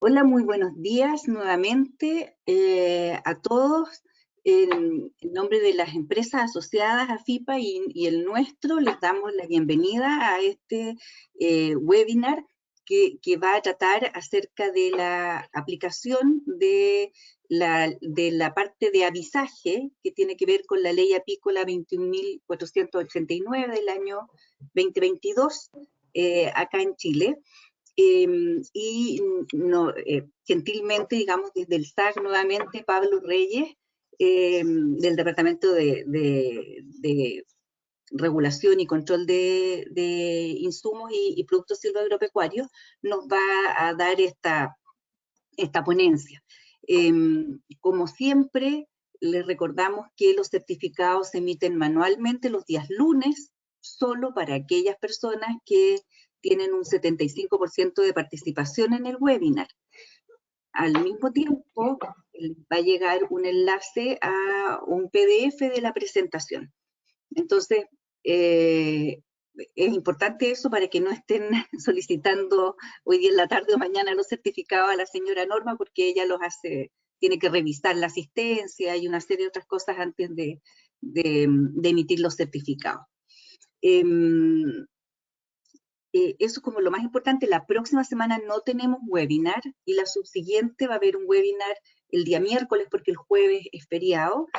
Hola, muy buenos días nuevamente a todos. En nombre de las empresas asociadas a FIPA y el nuestro, les damos la bienvenida a este webinar que va a tratar acerca de la aplicación de la parte de avisaje que tiene que ver con la ley apícola 21.489 del año 2022 acá en Chile. Gentilmente, digamos, desde el SAC nuevamente, Pablo Reyes, del Departamento de Regulación y Control de Insumos y Productos Silvoagropecuarios, nos va a dar esta ponencia. Como siempre, les recordamos que los certificados se emiten manualmente los días lunes, solo para aquellas personas que tienen un 75% de participación en el webinar. Al mismo tiempo, va a llegar un enlace a un PDF de la presentación. Entonces, es importante eso para que no estén solicitando hoy día en la tarde o mañana los certificados a la señora Norma, porque ella los hace, tiene que revisar la asistencia y una serie de otras cosas antes de emitir los certificados. Eso es como lo más importante. La próxima semana no tenemos webinar y la subsiguiente va a haber un webinar el día miércoles porque el jueves es feriado.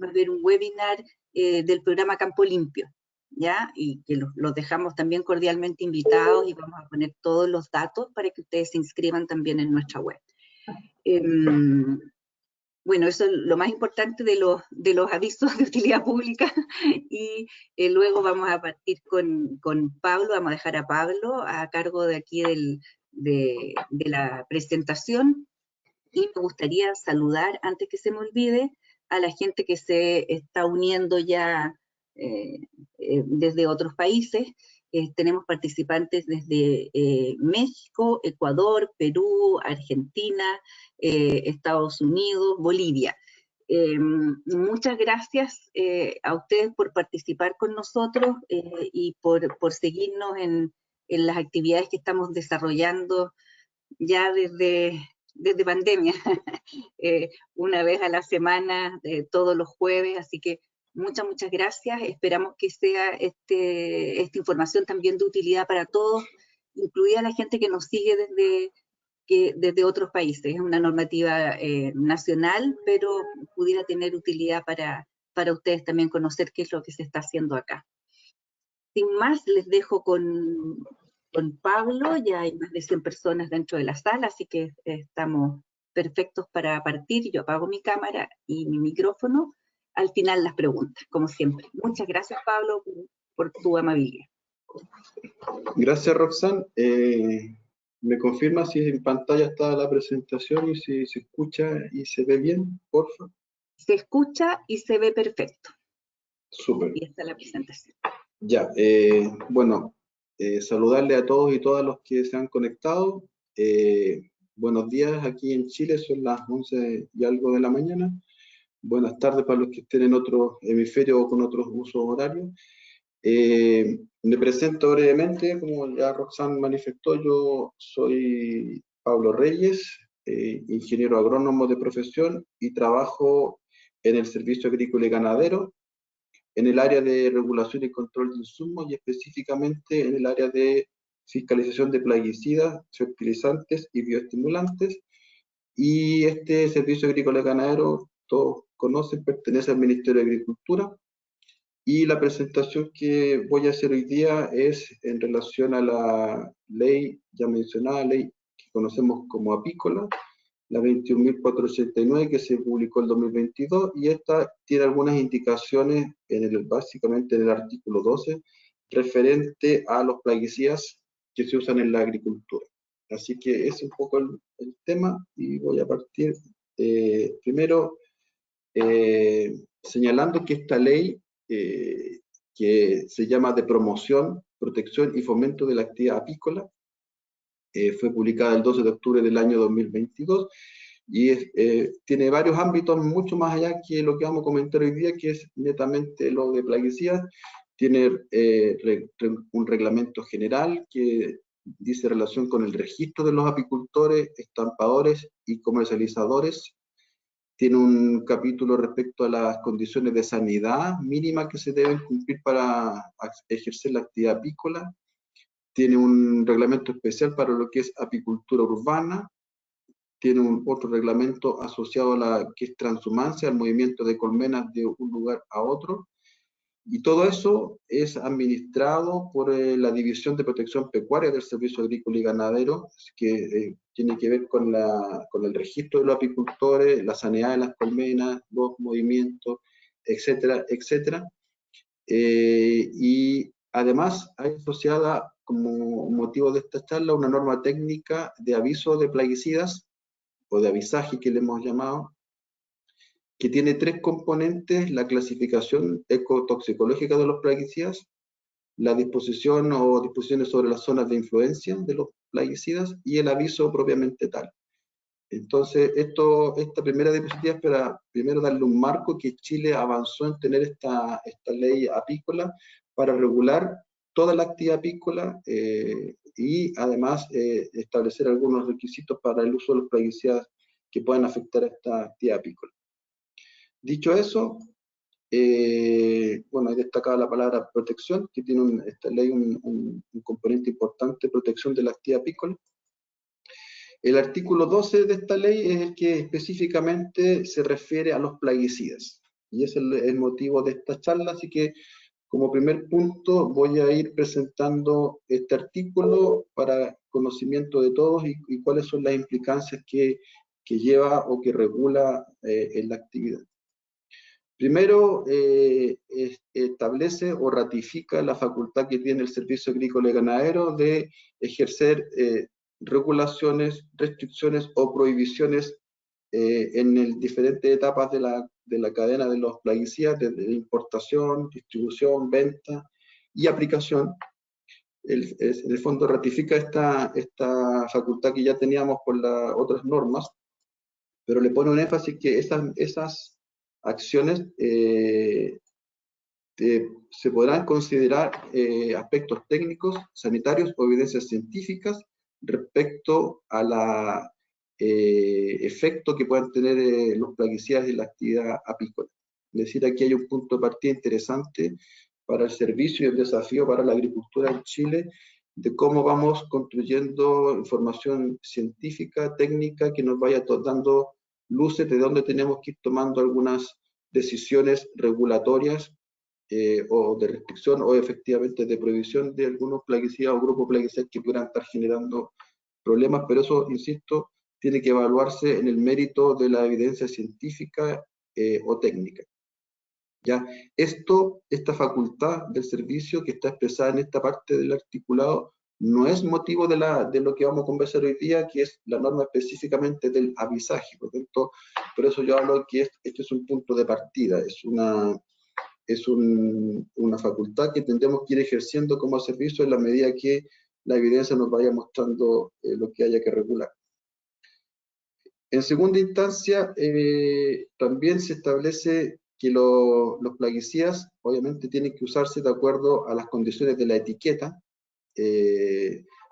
Va a haber un webinar del programa Campo Limpio, ¿ya? Y que los dejamos también cordialmente invitados y vamos a poner todos los datos para que ustedes se inscriban también en nuestra web. Bueno, eso es lo más importante de los avisos de utilidad pública y luego vamos a partir con Pablo, vamos a dejar a Pablo a cargo de aquí de la presentación y me gustaría saludar, antes que se me olvide, a la gente que se está uniendo ya desde otros países. Tenemos participantes desde México, Ecuador, Perú, Argentina, Estados Unidos, Bolivia. Muchas gracias a ustedes por participar con nosotros y por seguirnos en las actividades que estamos desarrollando ya desde pandemia, una vez a la semana, todos los jueves, así que muchas gracias. Esperamos que sea esta información también de utilidad para todos, incluida la gente que nos sigue desde otros países. Es una normativa nacional, pero pudiera tener utilidad para ustedes también conocer qué es lo que se está haciendo acá. Sin más, les dejo con Pablo. Ya hay más de 100 personas dentro de la sala, así que estamos perfectos para partir. Yo apago mi cámara y mi micrófono. Al final las preguntas, como siempre. Muchas gracias, Pablo, por tu amabilidad. Gracias, Roxanne. ¿Me confirma si en pantalla está la presentación y si se escucha y se ve bien, por favor? Se escucha y se ve perfecto. Súper. Y está la presentación. Ya, bueno, saludarle a todos y todas los que se han conectado. Buenos días, aquí en Chile son las 11 y algo de la mañana. Buenas tardes para los que estén en otro hemisferio o con otros usos horarios. Me presento brevemente, como ya Roxanne manifestó, yo soy Pablo Reyes, ingeniero agrónomo de profesión y trabajo en el Servicio Agrícola y Ganadero, en el área de regulación y control de insumos y específicamente en el área de fiscalización de plaguicidas, fertilizantes y bioestimulantes. Y este Servicio Agrícola y Ganadero, todos conocen, pertenece al Ministerio de Agricultura. Y la presentación que voy a hacer hoy día es en relación a la ley, ya mencionada, ley que conocemos como apícola, la 21.489 que se publicó en 2022, y esta tiene algunas indicaciones, básicamente en el artículo 12, referente a los plaguicidas que se usan en la agricultura. Así que es un poco el tema y voy a partir primero señalando que esta ley que se llama de promoción, protección y fomento de la actividad apícola, fue publicada el 12 de octubre del año 2022 y tiene varios ámbitos mucho más allá que lo que vamos a comentar hoy día, que es netamente lo de plaguicidas. Tiene un reglamento general que dice relación con el registro de los apicultores, estampadores y comercializadores. Tiene un capítulo respecto a las condiciones de sanidad mínima que se deben cumplir para ejercer la actividad apícola. Tiene un reglamento especial para lo que es apicultura urbana. Tiene otro reglamento asociado a la que es transhumancia, al movimiento de colmenas de un lugar a otro. Y todo eso es administrado por la División de Protección Pecuaria del Servicio Agrícola y Ganadero, que tiene que ver con el registro de los apicultores, la sanidad de las colmenas, los movimientos, etcétera, etcétera. Y además hay asociada como motivo de esta charla una norma técnica de aviso de plaguicidas, o de avisaje que le hemos llamado, que tiene 3 componentes: la clasificación ecotoxicológica de los plaguicidas, la disposición o disposiciones sobre las zonas de influencia de los plaguicidas y el aviso propiamente tal. Entonces, esta primera diapositiva es para primero darle un marco que Chile avanzó en tener esta ley apícola para regular toda la actividad apícola y además establecer algunos requisitos para el uso de los plaguicidas que puedan afectar a esta actividad apícola. Dicho eso, bueno, hay destacada la palabra protección, que tiene esta ley un componente importante, protección de la actividad apícola. El artículo 12 de esta ley es el que específicamente se refiere a los plaguicidas, y ese es el motivo de esta charla, así que como primer punto voy a ir presentando este artículo para conocimiento de todos y cuáles son las implicancias que lleva o que regula en la actividad. Primero, establece o ratifica la facultad que tiene el Servicio Agrícola y Ganadero de ejercer regulaciones, restricciones o prohibiciones en diferentes etapas de la cadena de los plaguicidas, desde importación, distribución, venta y aplicación. En el fondo ratifica esta facultad que ya teníamos por las otras normas, pero le pone un énfasis que esas acciones se podrán considerar aspectos técnicos, sanitarios o evidencias científicas respecto a la efecto que puedan tener los plaguicidas en la actividad apícola. Es decir, aquí hay un punto de partida interesante para el servicio y el desafío para la agricultura en Chile, de cómo vamos construyendo información científica, técnica, que nos vaya dando luces de dónde tenemos que ir tomando algunas decisiones regulatorias o de restricción o efectivamente de prohibición de algunos plaguicidas o grupos plaguicidas que pudieran estar generando problemas, pero eso, insisto, tiene que evaluarse en el mérito de la evidencia científica o técnica. ¿Ya? Esta facultad del servicio que está expresada en esta parte del articulado no es motivo de lo que vamos a conversar hoy día, que es la norma específicamente del avisaje. Por tanto, por eso yo hablo que este es un punto de partida, es una facultad que tendremos que ir ejerciendo como servicio en la medida que la evidencia nos vaya mostrando lo que haya que regular. En segunda instancia, también se establece que los plaguicidas obviamente tienen que usarse de acuerdo a las condiciones de la etiqueta,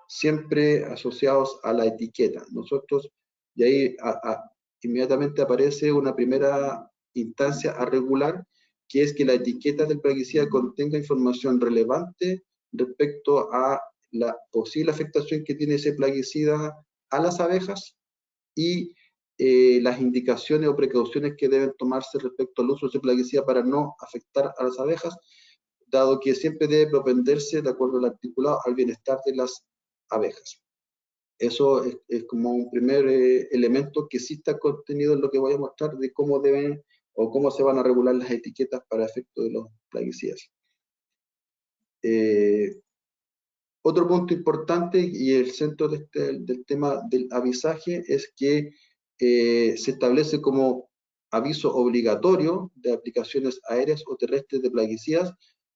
siempre asociados a la etiqueta. Nosotros, y ahí inmediatamente aparece una primera instancia a regular, que es que la etiqueta del plaguicida contenga información relevante respecto a la posible afectación que tiene ese plaguicida a las abejas y las indicaciones o precauciones que deben tomarse respecto al uso de ese plaguicida para no afectar a las abejas, dado que siempre debe propenderse, de acuerdo al articulado, al bienestar de las abejas. Eso es como un primer elemento que sí está contenido en lo que voy a mostrar de cómo deben o cómo se van a regular las etiquetas para efecto de los plaguicidas. Otro punto importante y el centro del tema del avisaje es que se establece como aviso obligatorio de aplicaciones aéreas o terrestres de plaguicidas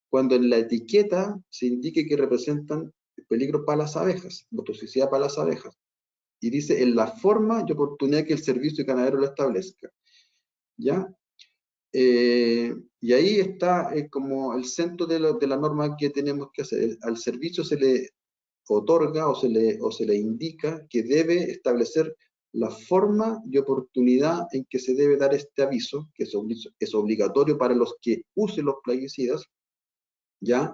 cuando en la etiqueta se indique que representan peligro para las abejas, toxicidad para las abejas. Y dice en la forma y oportunidad que el servicio ganadero lo establezca. ¿Ya? Y ahí está como el centro de la norma que tenemos que hacer. Al servicio se le otorga o se le indica que debe establecer la forma y oportunidad en que se debe dar este aviso, que es obligatorio para los que usen los plaguicidas, ¿ya?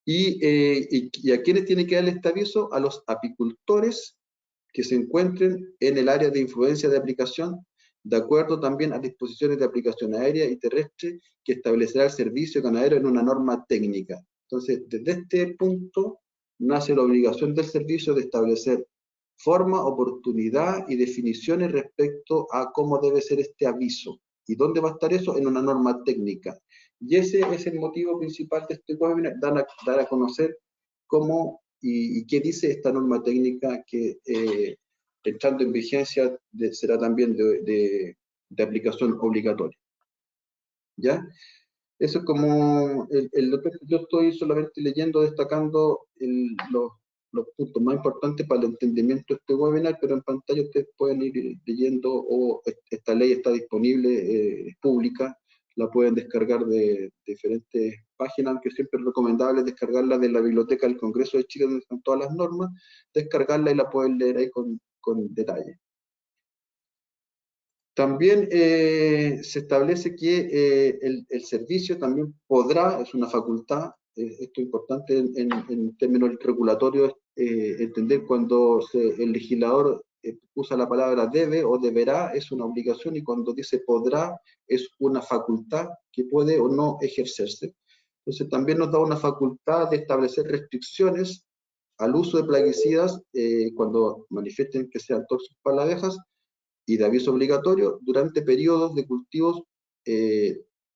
Y a quiénes tiene que dar este aviso: a los apicultores que se encuentren en el área de influencia de aplicación, de acuerdo también a disposiciones de aplicación aérea y terrestre que establecerá el servicio ganadero en una norma técnica. Entonces, desde este punto nace la obligación del servicio de establecer forma, oportunidad y definiciones respecto a cómo debe ser este aviso. ¿Y dónde va a estar eso? En una norma técnica. Y ese es el motivo principal de este webinar, dar a conocer cómo y qué dice esta norma técnica que, entrando en vigencia, será también de aplicación obligatoria. ¿Ya? Eso es como, yo estoy solamente leyendo, destacando los puntos más importantes para el entendimiento de este webinar, pero en pantalla ustedes pueden ir leyendo, o esta ley está disponible, es pública, la pueden descargar de diferentes páginas, aunque siempre es recomendable descargarla de la Biblioteca del Congreso de Chile, donde están todas las normas, descargarla y la pueden leer ahí con detalle. También se establece que el servicio también podrá, es una facultad, esto es importante en términos regulatorios, entender cuando el legislador usa la palabra debe o deberá, es una obligación, y cuando dice podrá, es una facultad que puede o no ejercerse. Entonces también nos da una facultad de establecer restricciones al uso de plaguicidas cuando manifiesten que sean tóxicos para las abejas, y de aviso obligatorio durante periodos de cultivos,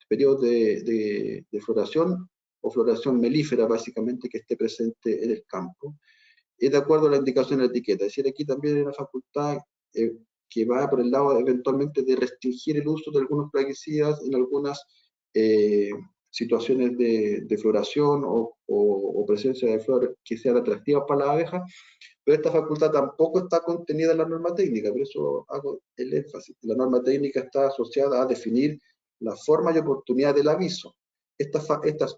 periodos de floración o floración melífera, básicamente, que esté presente en el campo, es de acuerdo a la indicación de la etiqueta. Es decir, aquí también hay una facultad que va por el lado eventualmente de restringir el uso de algunos plaguicidas en algunas situaciones de floración o presencia de flores que sean atractivas para las abejas, pero esta facultad tampoco está contenida en la norma técnica, por eso hago el énfasis. La norma técnica está asociada a definir la forma y oportunidad del aviso. Estas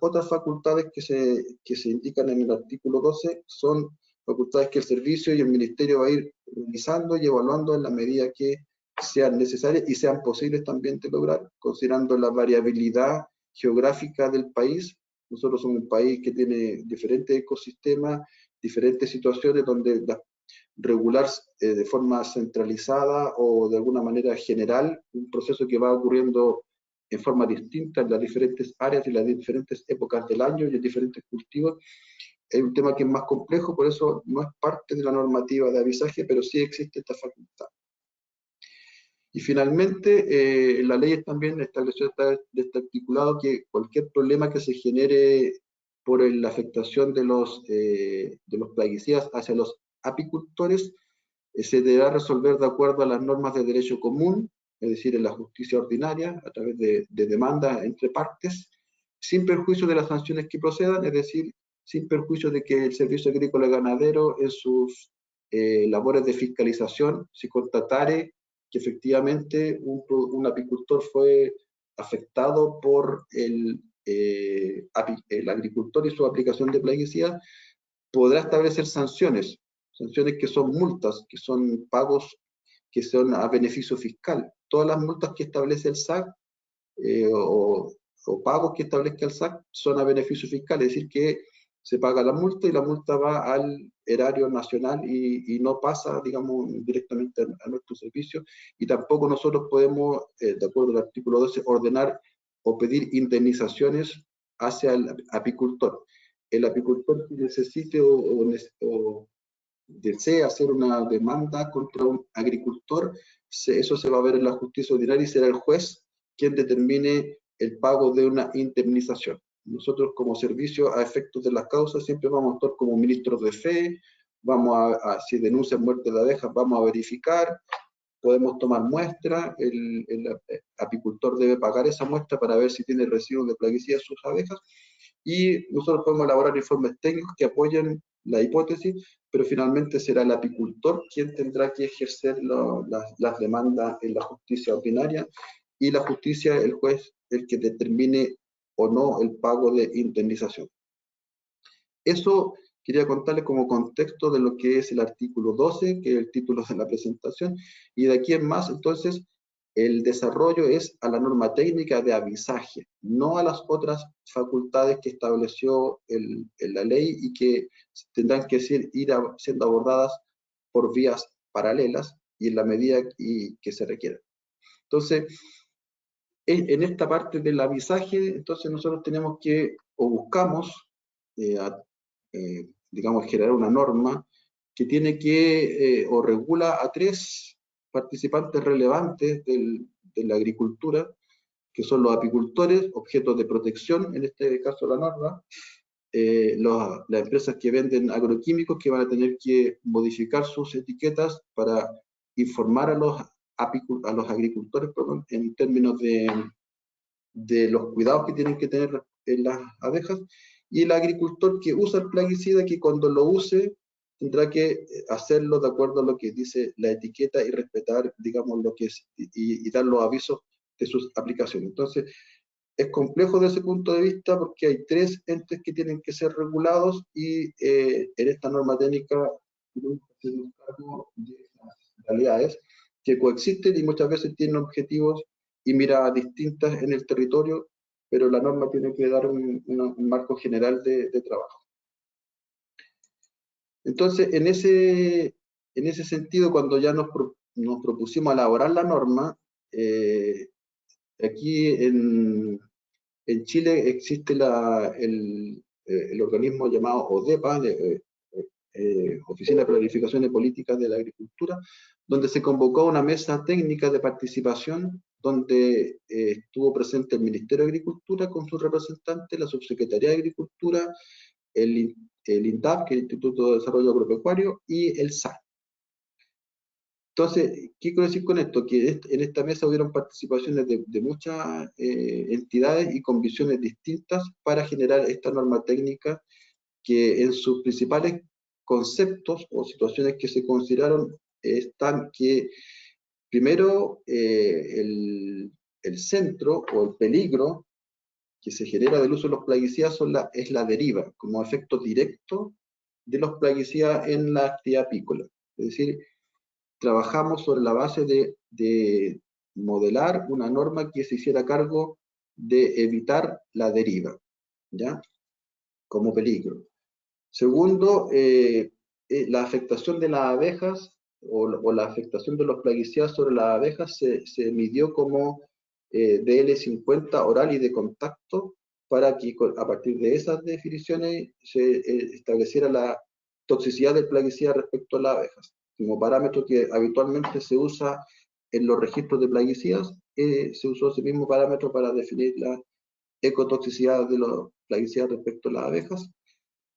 otras facultades que se indican en el artículo 12 son facultades que el servicio y el ministerio va a ir revisando y evaluando en la medida que sean necesarias y sean posibles también de lograr, considerando la variabilidad geográfica del país. Nosotros somos un país que tiene diferentes ecosistemas, diferentes situaciones donde regular de forma centralizada o de alguna manera general un proceso que va ocurriendo en forma distinta en las diferentes áreas y las diferentes épocas del año y en diferentes cultivos. Es un tema que es más complejo, por eso no es parte de la normativa de avisaje, pero sí existe esta facultad. Y finalmente, la ley también estableció de este articulado que cualquier problema que se genere por la afectación de los plaguicidas hacia los apicultores se deberá resolver de acuerdo a las normas de derecho común, es decir, en la justicia ordinaria, a través de demanda entre partes, sin perjuicio de las sanciones que procedan, es decir, sin perjuicio de que el Servicio Agrícola y Ganadero en sus labores de fiscalización, si constatare que efectivamente un apicultor fue afectado por el agricultor y su aplicación de plaguicidas, podrá establecer sanciones que son multas, que son pagos que son a beneficio fiscal. Todas las multas que establece el SAC o pagos que establezca el SAC son a beneficio fiscal, es decir, que se paga la multa y la multa va al erario nacional y no pasa, digamos, directamente a nuestro servicio, y tampoco nosotros podemos, de acuerdo al artículo 12, ordenar o pedir indemnizaciones hacia el apicultor. El apicultor que necesite o desee hacer una demanda contra un agricultor, eso se va a ver en la justicia ordinaria y será el juez quien determine el pago de una indemnización. Nosotros como servicio, a efectos de las causas, siempre vamos a actuar como ministros de fe, si denuncian muerte de abejas, vamos a verificar, podemos tomar muestra, el apicultor debe pagar esa muestra para ver si tiene residuos de plaguicidas sus abejas, y nosotros podemos elaborar informes técnicos que apoyen la hipótesis, pero finalmente será el apicultor quien tendrá que ejercer las demandas en la justicia ordinaria, y la justicia, el juez, el que determine o no el pago de indemnización. Eso quería contarles como contexto de lo que es el artículo 12, que es el título de la presentación, y de aquí en más, entonces, el desarrollo es a la norma técnica de avisaje, no a las otras facultades que estableció la ley y que tendrán que ir siendo abordadas por vías paralelas y en la medida que se requiera. Entonces, en esta parte del avisaje, entonces nosotros tenemos que, o buscamos, digamos, generar una norma que tiene que, o regula a 3 participantes relevantes de la agricultura, que son los apicultores, objetos de protección, en este caso la norma, las empresas que venden agroquímicos que van a tener que modificar sus etiquetas para informar a los agricultores, perdón, en términos de los cuidados que tienen que tener en las abejas, y el agricultor que usa el plaguicida, que cuando lo use tendrá que hacerlo de acuerdo a lo que dice la etiqueta y respetar, digamos, lo que es, y dar los avisos de sus aplicaciones. Entonces, es complejo desde ese punto de vista porque hay 3 entes que tienen que ser regulados y en esta norma técnica tenemos que hacer cargo de las realidades que coexisten y muchas veces tienen objetivos y miradas distintas en el territorio, pero la norma tiene que dar un marco general de trabajo. Entonces, en ese sentido, cuando ya nos propusimos elaborar la norma, aquí en Chile existe el organismo llamado ODEPA, Oficina de Planificación y Políticas de la Agricultura, donde se convocó una mesa técnica de participación, donde estuvo presente el Ministerio de Agricultura con sus representantes, la Subsecretaría de Agricultura, el INDAP, que es el Instituto de Desarrollo Agropecuario, y el SAC. Entonces, ¿qué quiero decir con esto? Que en esta mesa hubieron participaciones de muchas entidades y con visiones distintas para generar esta norma técnica que en sus principales conceptos o situaciones que se consideraron están que, primero, el centro o el peligro que se genera del uso de los plaguicidas es la deriva, como efecto directo de los plaguicidas en la actividad apícola. Es decir, trabajamos sobre la base de modelar una norma que se hiciera cargo de evitar la deriva, ¿ya? Como peligro. Segundo, la afectación de las abejas o la afectación de los plaguicidas sobre las abejas se midió como DL50 oral y de contacto para que a partir de esas definiciones se estableciera la toxicidad del plaguicida respecto a las abejas. Como parámetro que habitualmente se usa en los registros de plaguicidas, se usó ese mismo parámetro para definir la ecotoxicidad de los plaguicidas respecto a las abejas.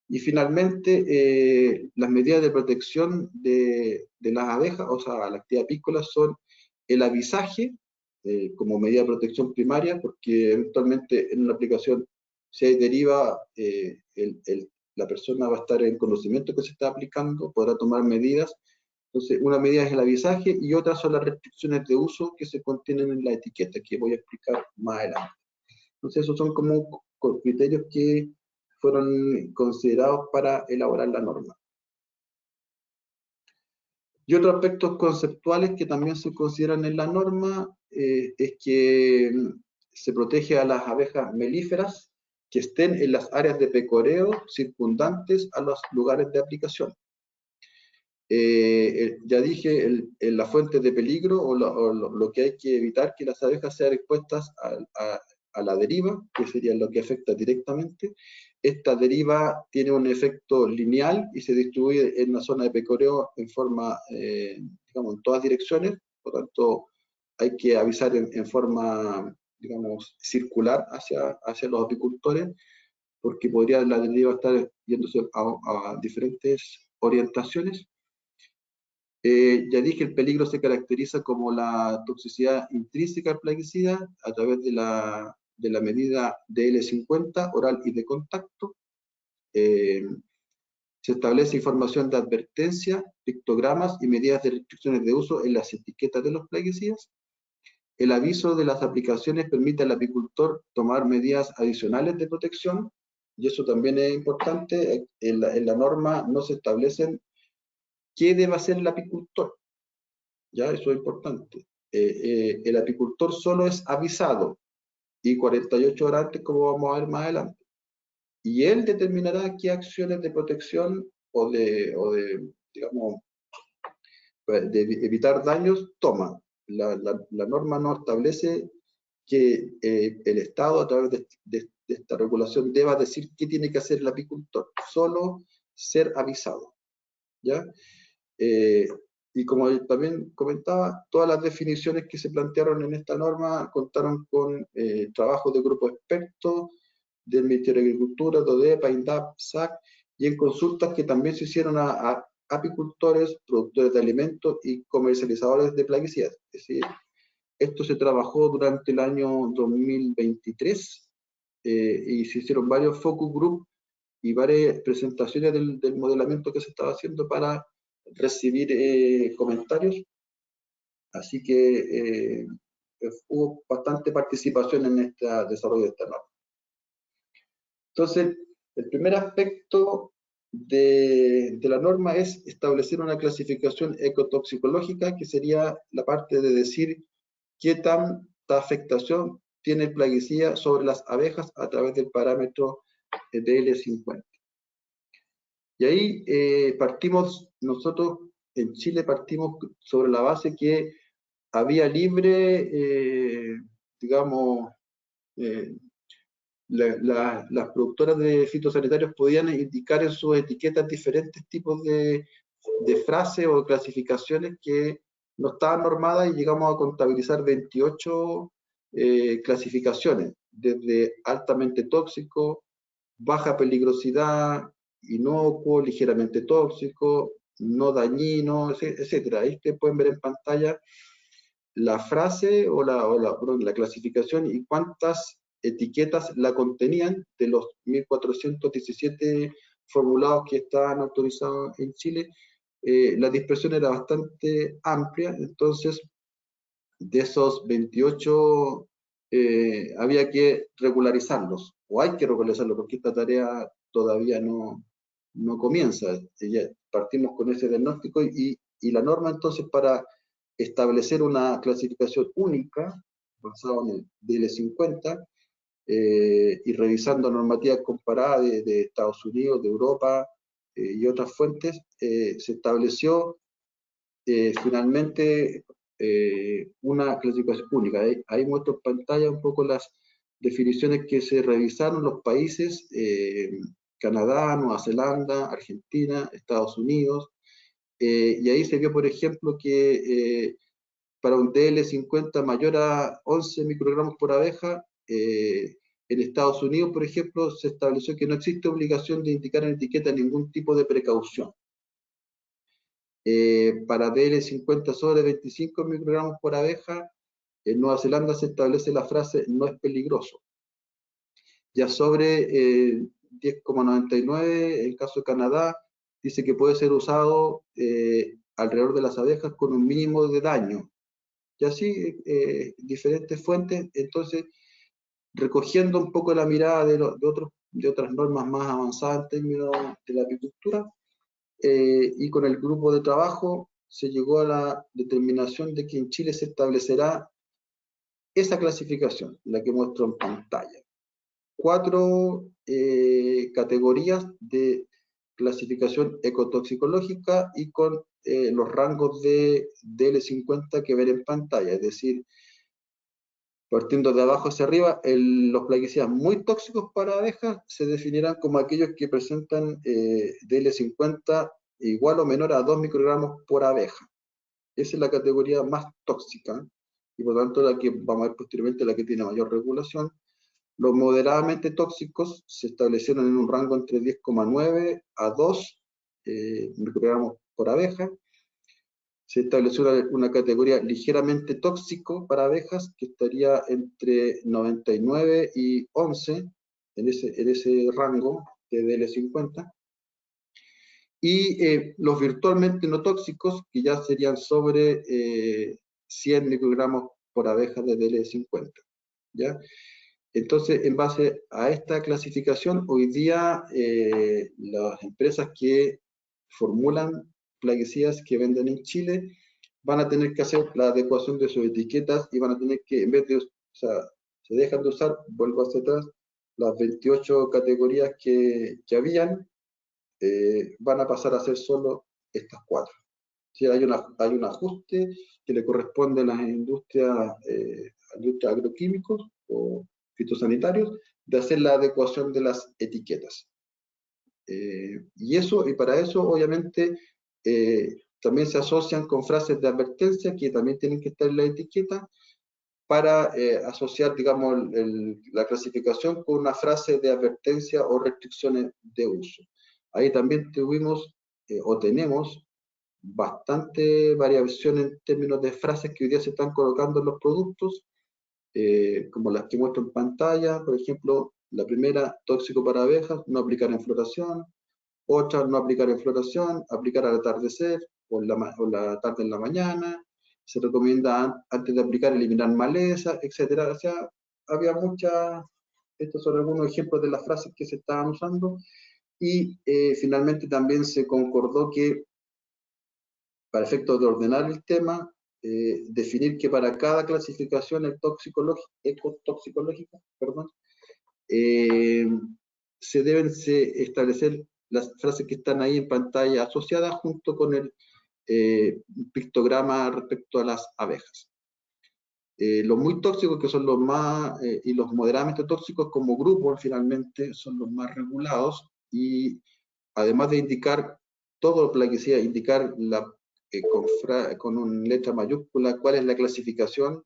Y finalmente, las medidas de protección de las abejas, o sea, la actividad apícola, son el avisaje, como medida de protección primaria, porque eventualmente en una aplicación, si hay deriva, la persona va a estar en conocimiento que se está aplicando, podrá tomar medidas. Entonces, una medida es el avisaje y otras son las restricciones de uso que se contienen en la etiqueta, que voy a explicar más adelante. Entonces, esos son como criterios que fueron considerados para elaborar la norma. Y otros aspectos conceptuales que también se consideran en la norma es que se protege a las abejas melíferas que estén en las áreas de pecoreo circundantes a los lugares de aplicación. Ya dije, la fuente de peligro o lo que hay que evitar que las abejas sean expuestas a la deriva, que sería lo que afecta directamente. Esta deriva tiene un efecto lineal y se distribuye en la zona de pecoreo en forma, digamos, en todas direcciones, por lo tanto hay que avisar en forma, digamos, circular hacia los apicultores, porque podría la deriva estar yéndose a diferentes orientaciones. Ya dije, el peligro se caracteriza como la toxicidad intrínseca al plaguicida a través de la medida DL50 oral y de contacto. Se establece información de advertencia, pictogramas y medidas de restricciones de uso en las etiquetas de los plaguicidas. El aviso de las aplicaciones permite al apicultor tomar medidas adicionales de protección y eso también es importante, en la norma no se establecen qué debe hacer el apicultor, ¿ya? Eso es importante. El apicultor solo es avisado, y 48 horas antes, como vamos a ver más adelante. Y él determinará qué acciones de protección digamos, de evitar daños toma. La norma no establece que el Estado, a través de esta regulación, deba decir qué tiene que hacer el apicultor, solo ser avisado, ¿ya? Y como también comentaba, todas las definiciones que se plantearon en esta norma contaron con trabajos de grupos expertos del Ministerio de Agricultura, DODEPA, INDAP, SAC, y en consultas que también se hicieron a apicultores, productores de alimentos y comercializadores de plaguicidas. Es decir, esto se trabajó durante el año 2023 y se hicieron varios focus group y varias presentaciones del modelamiento que se estaba haciendo para recibir comentarios. Así que hubo bastante participación en este desarrollo de esta norma. Entonces, el primer aspecto de la norma es establecer una clasificación ecotoxicológica, que sería la parte de decir qué tanta afectación tiene el plaguicida sobre las abejas a través del parámetro DL50. Y ahí nosotros en Chile partimos sobre la base que había libre, digamos, las productoras de fitosanitarios podían indicar en sus etiquetas diferentes tipos de frases o clasificaciones que no estaban normadas, y llegamos a contabilizar 28 clasificaciones, desde altamente tóxico, baja peligrosidad, inocuo, ligeramente tóxico, no dañino, etcétera. Ahí ustedes pueden ver en pantalla la frase o la clasificación y cuántas etiquetas la contenían de los 1417 formulados que estaban autorizados en Chile. La dispersión era bastante amplia, entonces de esos 28 había que regularizarlos, o hay que regularizarlos, porque esta tarea todavía no comienza. Ya partimos con ese diagnóstico y la norma entonces, para establecer una clasificación única basada en el DL50 y revisando normativas comparadas de Estados Unidos, de Europa y otras fuentes, se estableció finalmente una clasificación única. Ahí muestro en pantalla un poco las definiciones que se revisaron los países: Canadá, Nueva Zelanda, Argentina, Estados Unidos, y ahí se vio, por ejemplo, que para un DL50 mayor a 11 microgramos por abeja, en Estados Unidos, por ejemplo, se estableció que no existe obligación de indicar en etiqueta ningún tipo de precaución. Para DL50 sobre 25 microgramos por abeja, en Nueva Zelanda se establece la frase "no es peligroso". Ya sobre 10,99, en el caso de Canadá, dice que puede ser usado alrededor de las abejas con un mínimo de daño. Y así diferentes fuentes, entonces recogiendo un poco la mirada de otras normas más avanzadas en términos de la apicultura, y con el grupo de trabajo se llegó a la determinación de que en Chile se establecerá esa clasificación, la que muestro en pantalla. 4 categorías de clasificación ecotoxicológica y con los rangos de DL50 que ven en pantalla, es decir, partiendo de abajo hacia arriba, los plaguicidas muy tóxicos para abejas se definirán como aquellos que presentan DL50 igual o menor a 2 microgramos por abeja. Esa es la categoría más tóxica, y por tanto la que vamos a ver posteriormente, la que tiene mayor regulación. Los moderadamente tóxicos se establecieron en un rango entre 10,9 a 2 microgramos por abeja. Se estableció una categoría ligeramente tóxico para abejas, que estaría entre 99 y 11, en ese rango de DL50. Y los virtualmente no tóxicos, que ya serían sobre 100 microgramos por abeja de DL50. ¿Ya? Entonces, en base a esta clasificación, hoy día las empresas que formulan plaguicidas que venden en Chile van a tener que hacer la adecuación de sus etiquetas y van a tener que, en vez de, o sea, se dejan de usar, vuelvo hacia atrás, las 28 categorías que habían, van a pasar a ser solo estas 4. Sí, hay un ajuste que le corresponde a las industrias agroquímicos o fitosanitarios de hacer la adecuación de las etiquetas. Y para eso, obviamente, también se asocian con frases de advertencia que también tienen que estar en la etiqueta para asociar, digamos, la clasificación con una frase de advertencia o restricciones de uso. Ahí también tuvimos o tenemos bastante variación en términos de frases que hoy día se están colocando en los productos, como las que muestro en pantalla. Por ejemplo, la primera, tóxico para abejas, no aplicar en floración. Otra, no aplicar en floración, aplicar al atardecer o la tarde en la mañana. Se recomienda antes de aplicar eliminar maleza, etc. O sea, había muchas, estos son algunos ejemplos de las frases que se estaban usando. Y finalmente también se concordó que para efectos de ordenar el tema, definir que para cada clasificación ecotoxicológica, se deben establecer las frases que están ahí en pantalla asociadas junto con el pictograma respecto a las abejas. Los muy tóxicos, que son los más, y los moderadamente tóxicos como grupo, finalmente, son los más regulados, y además de indicar todo lo que decía, indicar con una letra mayúscula cuál es la clasificación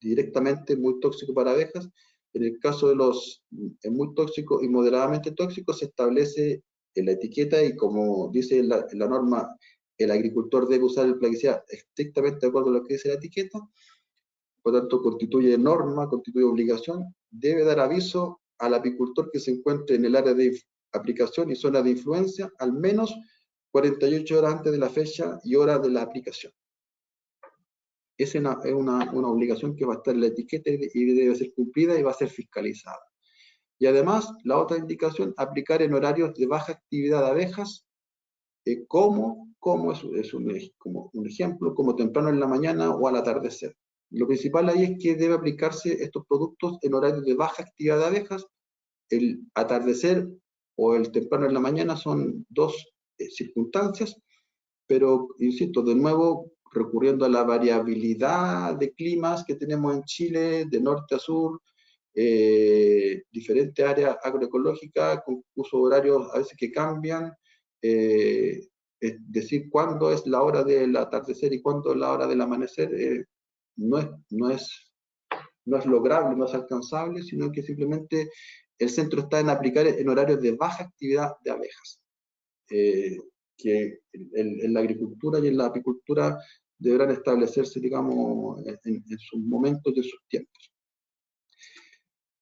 directamente muy tóxico para abejas. En el caso de los muy tóxicos y moderadamente tóxicos se establece en la etiqueta, y como dice la norma, el agricultor debe usar el plaguicida estrictamente de acuerdo a lo que dice la etiqueta. Por lo tanto, constituye norma, constituye obligación, debe dar aviso al apicultor que se encuentre en el área de aplicación y zona de influencia al menos 48 horas antes de la fecha y hora de la aplicación. Esa es una obligación que va a estar en la etiqueta y debe ser cumplida y va a ser fiscalizada. Y además, la otra indicación, aplicar en horarios de baja actividad de abejas, como un ejemplo, como temprano en la mañana o al atardecer. Lo principal ahí es que debe aplicarse estos productos en horarios de baja actividad de abejas. El atardecer o el temprano en la mañana son dos circunstancias, pero insisto, de nuevo, recurriendo a la variabilidad de climas que tenemos en Chile, de norte a sur, diferentes áreas agroecológicas con usos horarios a veces que cambian, es decir cuándo es la hora del atardecer y cuándo es la hora del amanecer, no es lograble, no es alcanzable, sino que simplemente el centro está en aplicar en horarios de baja actividad de abejas, que en la agricultura y en la apicultura deberán establecerse, digamos, en sus momentos de sus tiempos.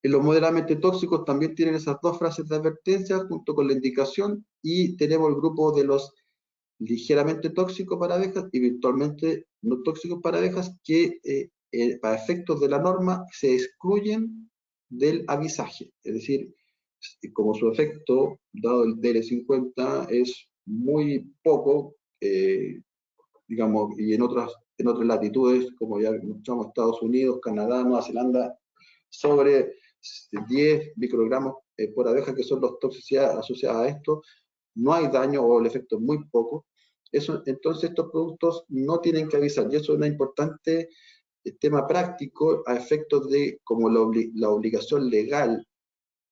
Los moderadamente tóxicos también tienen esas dos frases de advertencia junto con la indicación, y tenemos el grupo de los ligeramente tóxicos para abejas y virtualmente no tóxicos para abejas que para efectos de la norma se excluyen del avisaje. Es decir, como su efecto, dado el DL50, es muy poco, digamos, y en otras latitudes, como ya mostramos, Estados Unidos, Canadá, Nueva Zelanda, sobre 10 microgramos por abeja, que son las toxicidades asociadas a esto, no hay daño o el efecto es muy poco. Entonces estos productos no tienen que avisar, y eso es un importante tema práctico a efectos de, como la obligación legal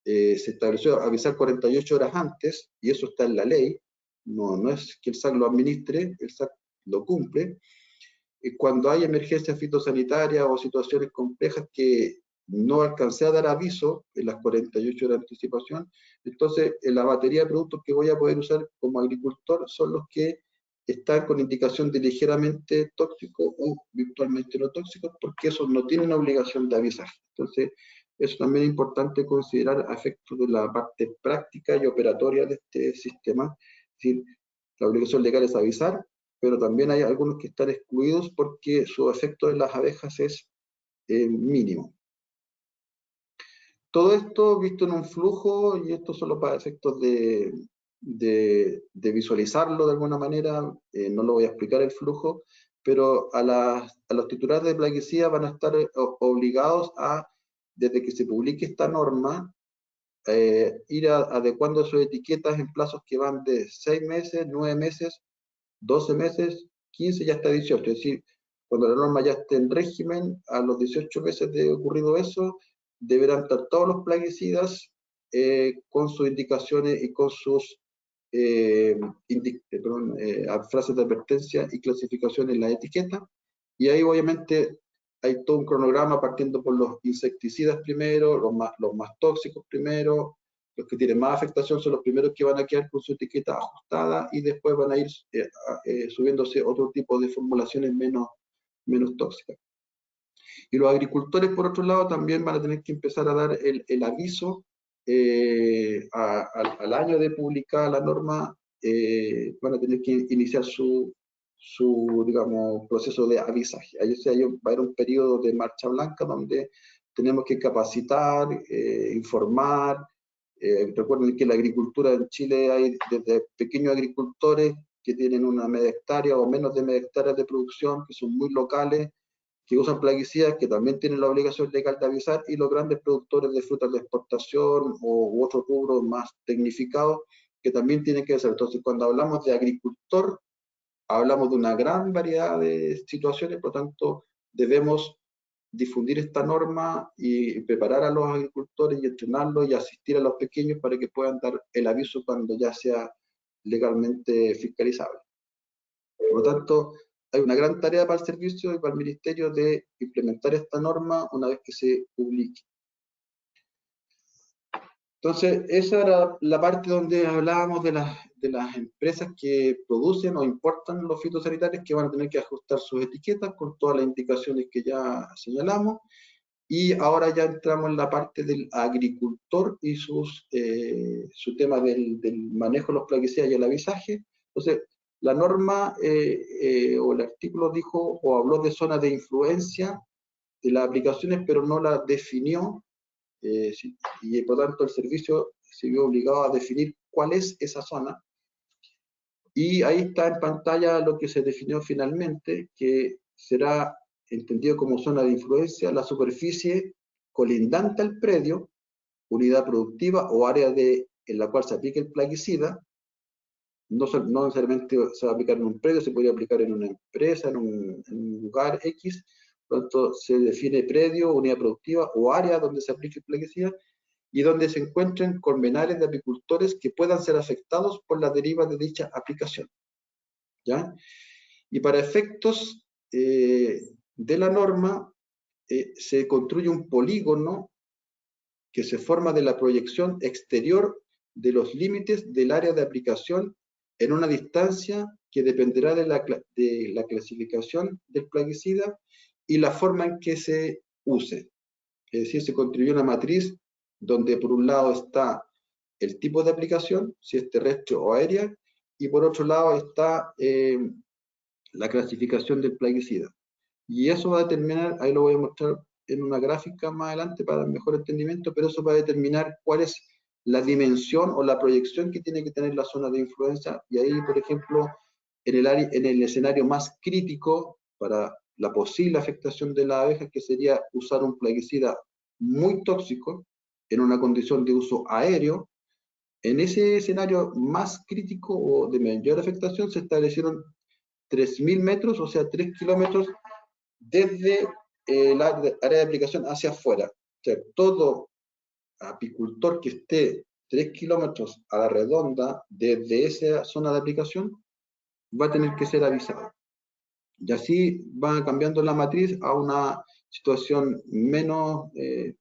se estableció avisar 48 horas antes, y eso está en la ley, no es que el SAC lo administre, el SAC lo cumple. Cuando hay emergencias fitosanitarias o situaciones complejas que no alcancé a dar aviso en las 48 horas de anticipación, entonces en la batería de productos que voy a poder usar como agricultor son los que están con indicación de ligeramente tóxico o virtualmente no tóxicos, porque esos no tienen obligación de avisar. Entonces, eso también es importante considerar a efectos de la parte práctica y operatoria de este sistema. Es decir, la obligación legal es avisar, pero también hay algunos que están excluidos porque su efecto en las abejas es mínimo. Todo esto visto en un flujo, y esto solo para efectos de visualizarlo de alguna manera, no lo voy a explicar el flujo, pero a los titulares de plaguicida van a estar obligados a, desde que se publique esta norma, ir adecuando sus etiquetas en plazos que van de 6 meses, 9 meses, 12 meses, 15 y hasta 18. Es decir, cuando la norma ya esté en régimen, a los 18 meses de ocurrido eso, deberán estar todos los plaguicidas con sus indicaciones y con sus frases de advertencia y clasificación en la etiqueta. Y ahí obviamente hay todo un cronograma partiendo por los insecticidas primero, los más tóxicos primero, los que tienen más afectación son los primeros que van a quedar con su etiqueta ajustada y después van a ir subiéndose otro tipo de formulaciones menos tóxicas. Y los agricultores, por otro lado, también van a tener que empezar a dar el aviso al año de publicar la norma, van a tener que iniciar su digamos, proceso de avisaje. Ahí va a haber un periodo de marcha blanca donde tenemos que capacitar, informar. Recuerden que la agricultura en Chile hay desde pequeños agricultores que tienen una media hectárea o menos de media hectárea de producción, que son muy locales, que usan plaguicidas, que también tienen la obligación legal de avisar, y los grandes productores de frutas de exportación u otros rubros más tecnificados, que también tienen que hacer. Entonces, cuando hablamos de agricultor, hablamos de una gran variedad de situaciones, por lo tanto, debemos difundir esta norma y preparar a los agricultores y entrenarlos y asistir a los pequeños para que puedan dar el aviso cuando ya sea legalmente fiscalizable. Por lo tanto, hay una gran tarea para el servicio y para el ministerio de implementar esta norma una vez que se publique. Entonces, esa era la parte donde hablábamos de las empresas que producen o importan los fitosanitarios, que van a tener que ajustar sus etiquetas con todas las indicaciones que ya señalamos. Y ahora ya entramos en la parte del agricultor y su tema del manejo de los plaguicidas y el avisaje. Entonces, la norma o el artículo dijo o habló de zonas de influencia de las aplicaciones, pero no las definió, y por tanto el servicio se vio obligado a definir cuál es esa zona. Y ahí está en pantalla lo que se definió finalmente, que será entendido como zona de influencia la superficie colindante al predio, unidad productiva o área en la cual se aplique el plaguicida. No necesariamente se va a aplicar en un predio, se podría aplicar en una empresa, en un lugar X. Por lo tanto, se define predio, unidad productiva o área donde se aplique el plaguicida y donde se encuentren colmenares de apicultores que puedan ser afectados por la deriva de dicha aplicación. ¿Ya? Y para efectos de la norma, se construye un polígono que se forma de la proyección exterior de los límites del área de aplicación en una distancia que dependerá de la clasificación del plaguicida y la forma en que se use. Es decir, se construye una matriz donde por un lado está el tipo de aplicación, si es terrestre o aérea, y por otro lado está la clasificación del plaguicida. Y eso va a determinar, ahí lo voy a mostrar en una gráfica más adelante para mejor entendimiento, pero eso va a determinar cuál es la dimensión o la proyección que tiene que tener la zona de influencia. Y ahí, por ejemplo, en el escenario más crítico para la posible afectación de la abeja, que sería usar un plaguicida muy tóxico en una condición de uso aéreo, en ese escenario más crítico o de mayor afectación se establecieron 3.000 metros, o sea, 3 kilómetros desde el área de aplicación hacia afuera. O sea, todo apicultor que esté 3 kilómetros a la redonda desde esa zona de aplicación va a tener que ser avisado. Y así va cambiando la matriz a una situación menos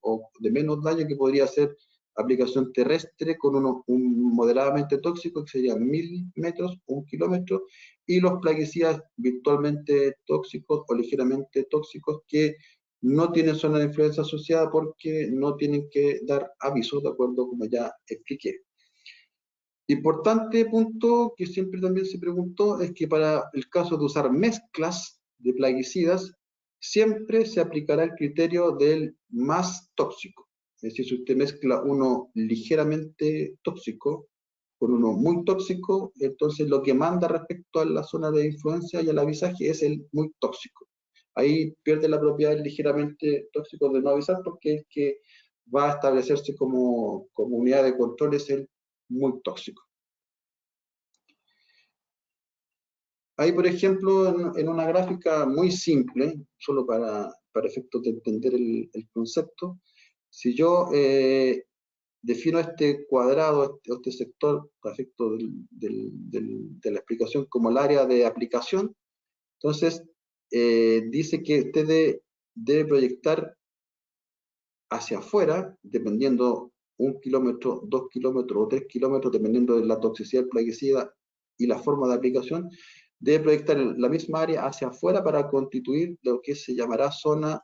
o de menos daño, que podría ser aplicación terrestre con un moderadamente tóxico, que serían 1.000 metros, 1 kilómetro, y los plaguicidas virtualmente tóxicos o ligeramente tóxicos que no tienen zona de influencia asociada porque no tienen que dar aviso, de acuerdo como ya expliqué. Importante punto que siempre también se preguntó es que para el caso de usar mezclas de plaguicidas, siempre se aplicará el criterio del más tóxico. Es decir, si usted mezcla uno ligeramente tóxico con uno muy tóxico, entonces lo que manda respecto a la zona de influencia y al avisaje es el muy tóxico. Ahí pierde la propiedad ligeramente tóxico de no avisar, porque el que va a establecerse como unidad de control es el muy tóxico. Ahí, por ejemplo, en una gráfica muy simple, solo para efectos de entender el concepto, si yo defino este cuadrado, este sector, para efectos de la explicación, como el área de aplicación, entonces dice que usted debe proyectar hacia afuera, dependiendo 1 kilómetro, 2 kilómetros o 3 kilómetros, dependiendo de la toxicidad del plaguicida y la forma de aplicación, debe proyectar la misma área hacia afuera para constituir lo que se llamará zona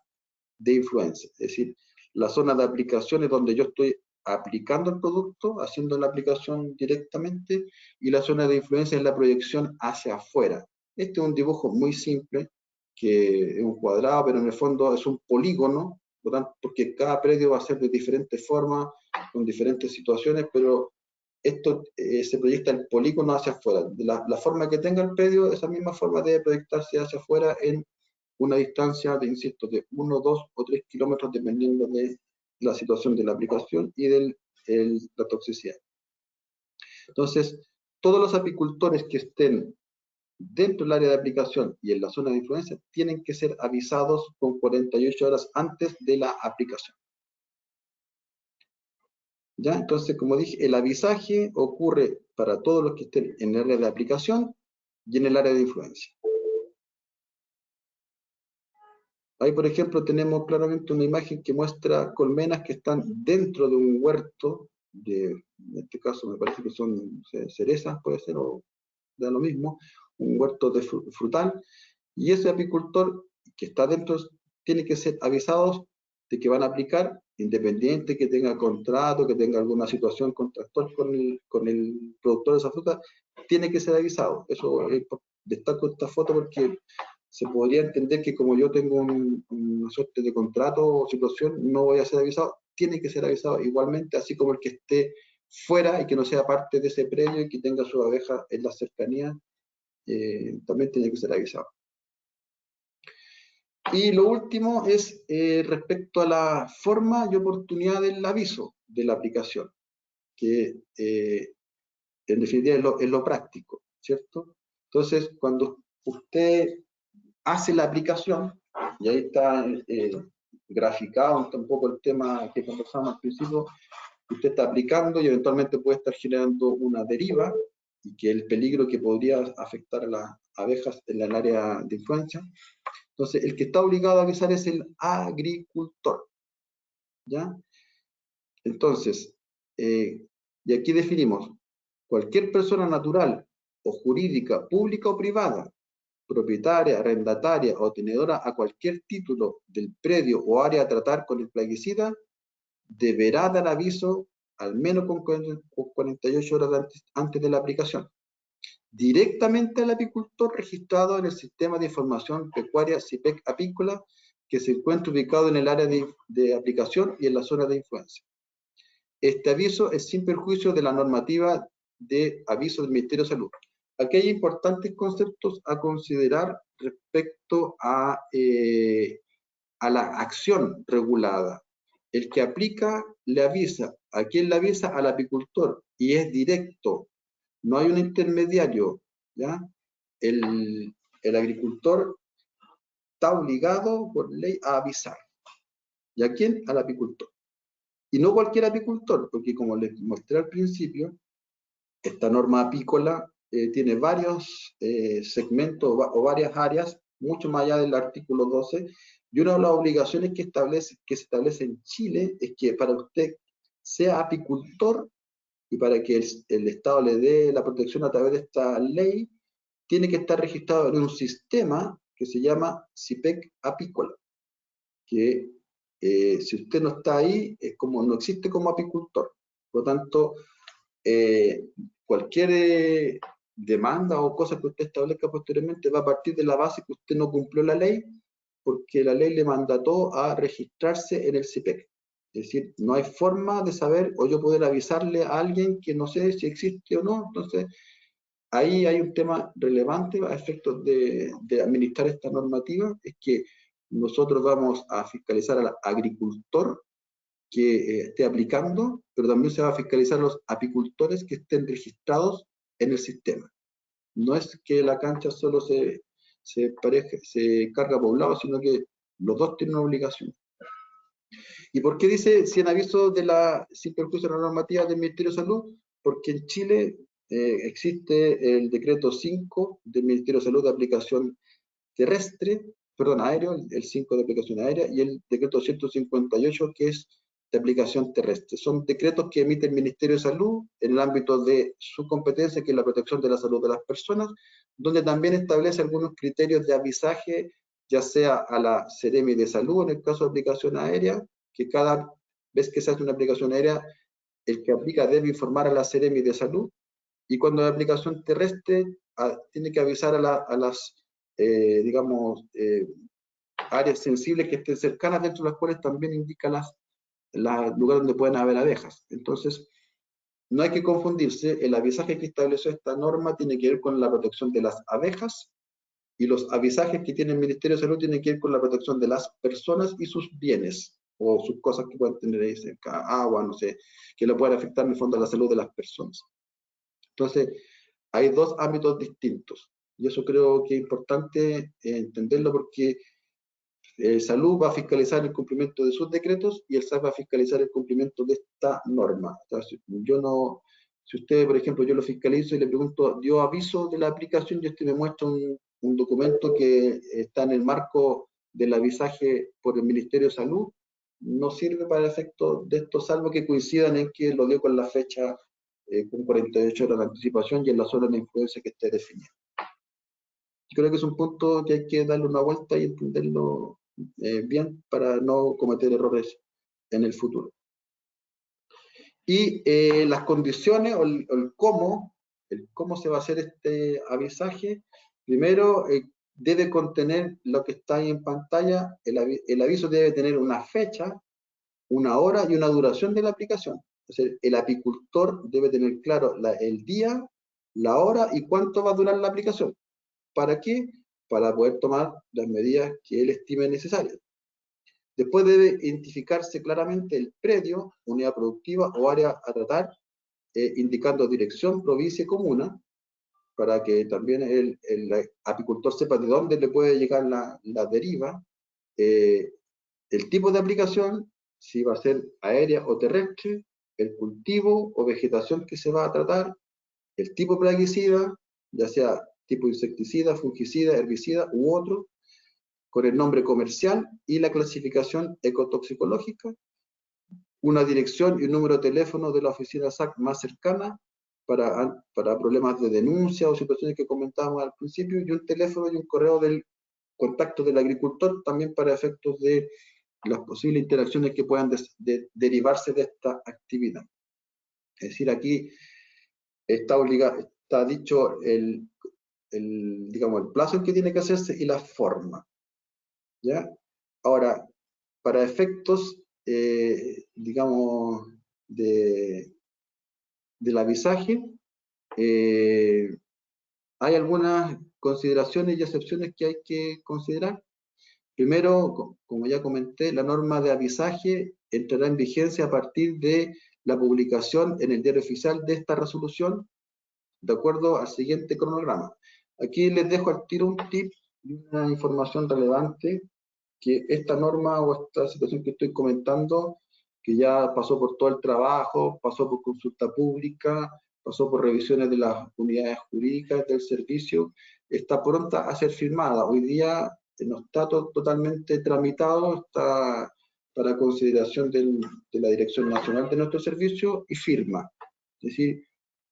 de influencia. Es decir, la zona de aplicación es donde yo estoy aplicando el producto, haciendo la aplicación directamente, y la zona de influencia es la proyección hacia afuera. Este es un dibujo muy simple, que es un cuadrado, pero en el fondo es un polígono, por tanto, porque cada predio va a ser de diferentes formas, con diferentes situaciones, pero esto se proyecta el polígono hacia afuera. De la forma que tenga el predio, esa misma forma debe proyectarse hacia afuera en una distancia, insisto, de 1, 2 o 3 kilómetros, dependiendo de la situación de la aplicación y de la toxicidad. Entonces, todos los apicultores que estén dentro del área de aplicación y en la zona de influencia tienen que ser avisados con 48 horas antes de la aplicación. ¿Ya? Entonces, como dije, el avisaje ocurre para todos los que estén en el área de aplicación y en el área de influencia. Ahí, por ejemplo, tenemos claramente una imagen que muestra colmenas que están dentro de un huerto, en este caso me parece que son cerezas, puede ser, o da lo mismo, un huerto de frutal, y ese apicultor que está dentro tiene que ser avisados de que van a aplicar, independiente que tenga contrato, que tenga alguna situación contractual con el productor de esa fruta, tiene que ser avisado. Eso destaco esta foto porque se podría entender que como yo tengo una suerte de contrato o situación, no voy a ser avisado. Tiene que ser avisado igualmente, así como el que esté fuera y que no sea parte de ese predio y que tenga su abeja en la cercanía, también tiene que ser avisado. Y lo último es respecto a la forma y oportunidad del aviso de la aplicación, que en definitiva es lo práctico, ¿cierto? Entonces, cuando usted hace la aplicación, y ahí está graficado un poco el tema que conversamos al principio, usted está aplicando y eventualmente puede estar generando una deriva, y que el peligro que podría afectar a las abejas en el área de influencia. Entonces, el que está obligado a avisar es el agricultor, ¿ya? Entonces, y aquí definimos, cualquier persona natural o jurídica, pública o privada, propietaria, arrendataria o tenedora a cualquier título del predio o área a tratar con el plaguicida, deberá dar aviso al menos con 48 horas antes de la aplicación, directamente al apicultor registrado en el Sistema de Información Pecuaria CIPEC Apícola, que se encuentra ubicado en el área de aplicación y en la zona de influencia. Este aviso es sin perjuicio de la normativa de aviso del Ministerio de Salud. Aquí hay importantes conceptos a considerar respecto a la acción regulada. El que aplica le avisa. ¿A quién le avisa? Al apicultor, y es directo. No hay un intermediario, ¿ya? El agricultor está obligado por ley a avisar. ¿Y a quién? Al apicultor. Y no cualquier apicultor, porque como les mostré al principio, esta norma apícola tiene varios segmentos o varias áreas, mucho más allá del artículo 12, y una de las obligaciones que se establece en Chile es que para usted sea apicultor y para que el Estado le dé la protección a través de esta ley, tiene que estar registrado en un sistema que se llama CIPEC Apícola, que si usted no está ahí, no existe como apicultor. Por lo tanto, cualquier demanda o cosa que usted establezca posteriormente va a partir de la base que usted no cumplió la ley, porque la ley le mandató a registrarse en el CIPEC. Es decir, no hay forma de saber o yo poder avisarle a alguien que no sé si existe o no. Entonces, ahí hay un tema relevante a efectos de administrar esta normativa, es que nosotros vamos a fiscalizar al agricultor que esté aplicando, pero también se va a fiscalizar a los apicultores que estén registrados en el sistema. No es que la cancha solo se carga poblado, sino que los dos tienen una obligación. ¿Y por qué dice sin aviso sin perjuicio de la normativa del Ministerio de Salud? Porque en Chile existe el decreto 5 del Ministerio de Salud de aplicación terrestre, perdón, aéreo, el 5 de aplicación aérea, y el decreto 158 que es de aplicación terrestre. Son decretos que emite el Ministerio de Salud en el ámbito de su competencia, que es la protección de la salud de las personas, donde también establece algunos criterios de avisaje, ya sea a la Seremi de Salud, en el caso de aplicación aérea, que cada vez que se hace una aplicación aérea, el que aplica debe informar a la Seremi de Salud, y cuando hay aplicación terrestre, tiene que avisar a las, digamos, áreas sensibles que estén cercanas, dentro de las cuales también indica los lugares donde pueden haber abejas. Entonces, no hay que confundirse, el avisaje que estableció esta norma tiene que ver con la protección de las abejas, y los avisajes que tiene el Ministerio de Salud tienen que ver con la protección de las personas y sus bienes, o sus cosas que pueden tener ahí cerca, agua, no sé, que le puedan afectar en el fondo a la salud de las personas. Entonces, hay dos ámbitos distintos, y eso creo que es importante entenderlo, porque Salud va a fiscalizar el cumplimiento de sus decretos y el SAC va a fiscalizar el cumplimiento de esta norma. Entonces, si usted, por ejemplo, yo lo fiscalizo y le pregunto, ¿dio aviso de la aplicación? Y usted me muestra un documento que está en el marco del avisaje por el Ministerio de Salud, no sirve para el efecto de esto, salvo que coincidan en que lo dio con la fecha con 48 horas de anticipación y en la zona de influencia que esté definida. Yo creo que es un punto que hay que darle una vuelta y entenderlo bien para no cometer errores en el futuro. Y las condiciones o el cómo se va a hacer este avisaje, primero debe contener lo que está ahí en pantalla, el aviso debe tener una fecha, una hora y una duración de la aplicación. Entonces, el apicultor debe tener claro el día, la hora y cuánto va a durar la aplicación. ¿Para qué? Para poder tomar las medidas que él estime necesarias. Después debe identificarse claramente el predio, unidad productiva o área a tratar, indicando dirección, provincia y comuna, para que también el apicultor sepa de dónde le puede llegar la deriva, el tipo de aplicación, si va a ser aérea o terrestre, el cultivo o vegetación que se va a tratar, el tipo plaguicida, ya sea tipo insecticida, fungicida, herbicida u otro, con el nombre comercial y la clasificación ecotoxicológica, una dirección y un número de teléfono de la oficina SAC más cercana para problemas de denuncia o situaciones que comentábamos al principio, y un teléfono y un correo del contacto del agricultor también para efectos de las posibles interacciones que puedan derivarse de esta actividad. Es decir, aquí está dicho digamos, el plazo en que tiene que hacerse y la forma. ¿Ya? Ahora, para efectos, digamos, del avisaje, hay algunas consideraciones y excepciones que hay que considerar. Primero, como ya comenté, la norma de avisaje entrará en vigencia a partir de la publicación en el diario oficial de esta resolución, de acuerdo al siguiente cronograma. Aquí les dejo al tiro un tip y una información relevante, que esta norma o esta situación que estoy comentando, que ya pasó por todo el trabajo, pasó por consulta pública, pasó por revisiones de las unidades jurídicas del servicio, está pronta a ser firmada. Hoy día no está totalmente tramitado, está para consideración de la Dirección Nacional de nuestro servicio y firma. Es decir,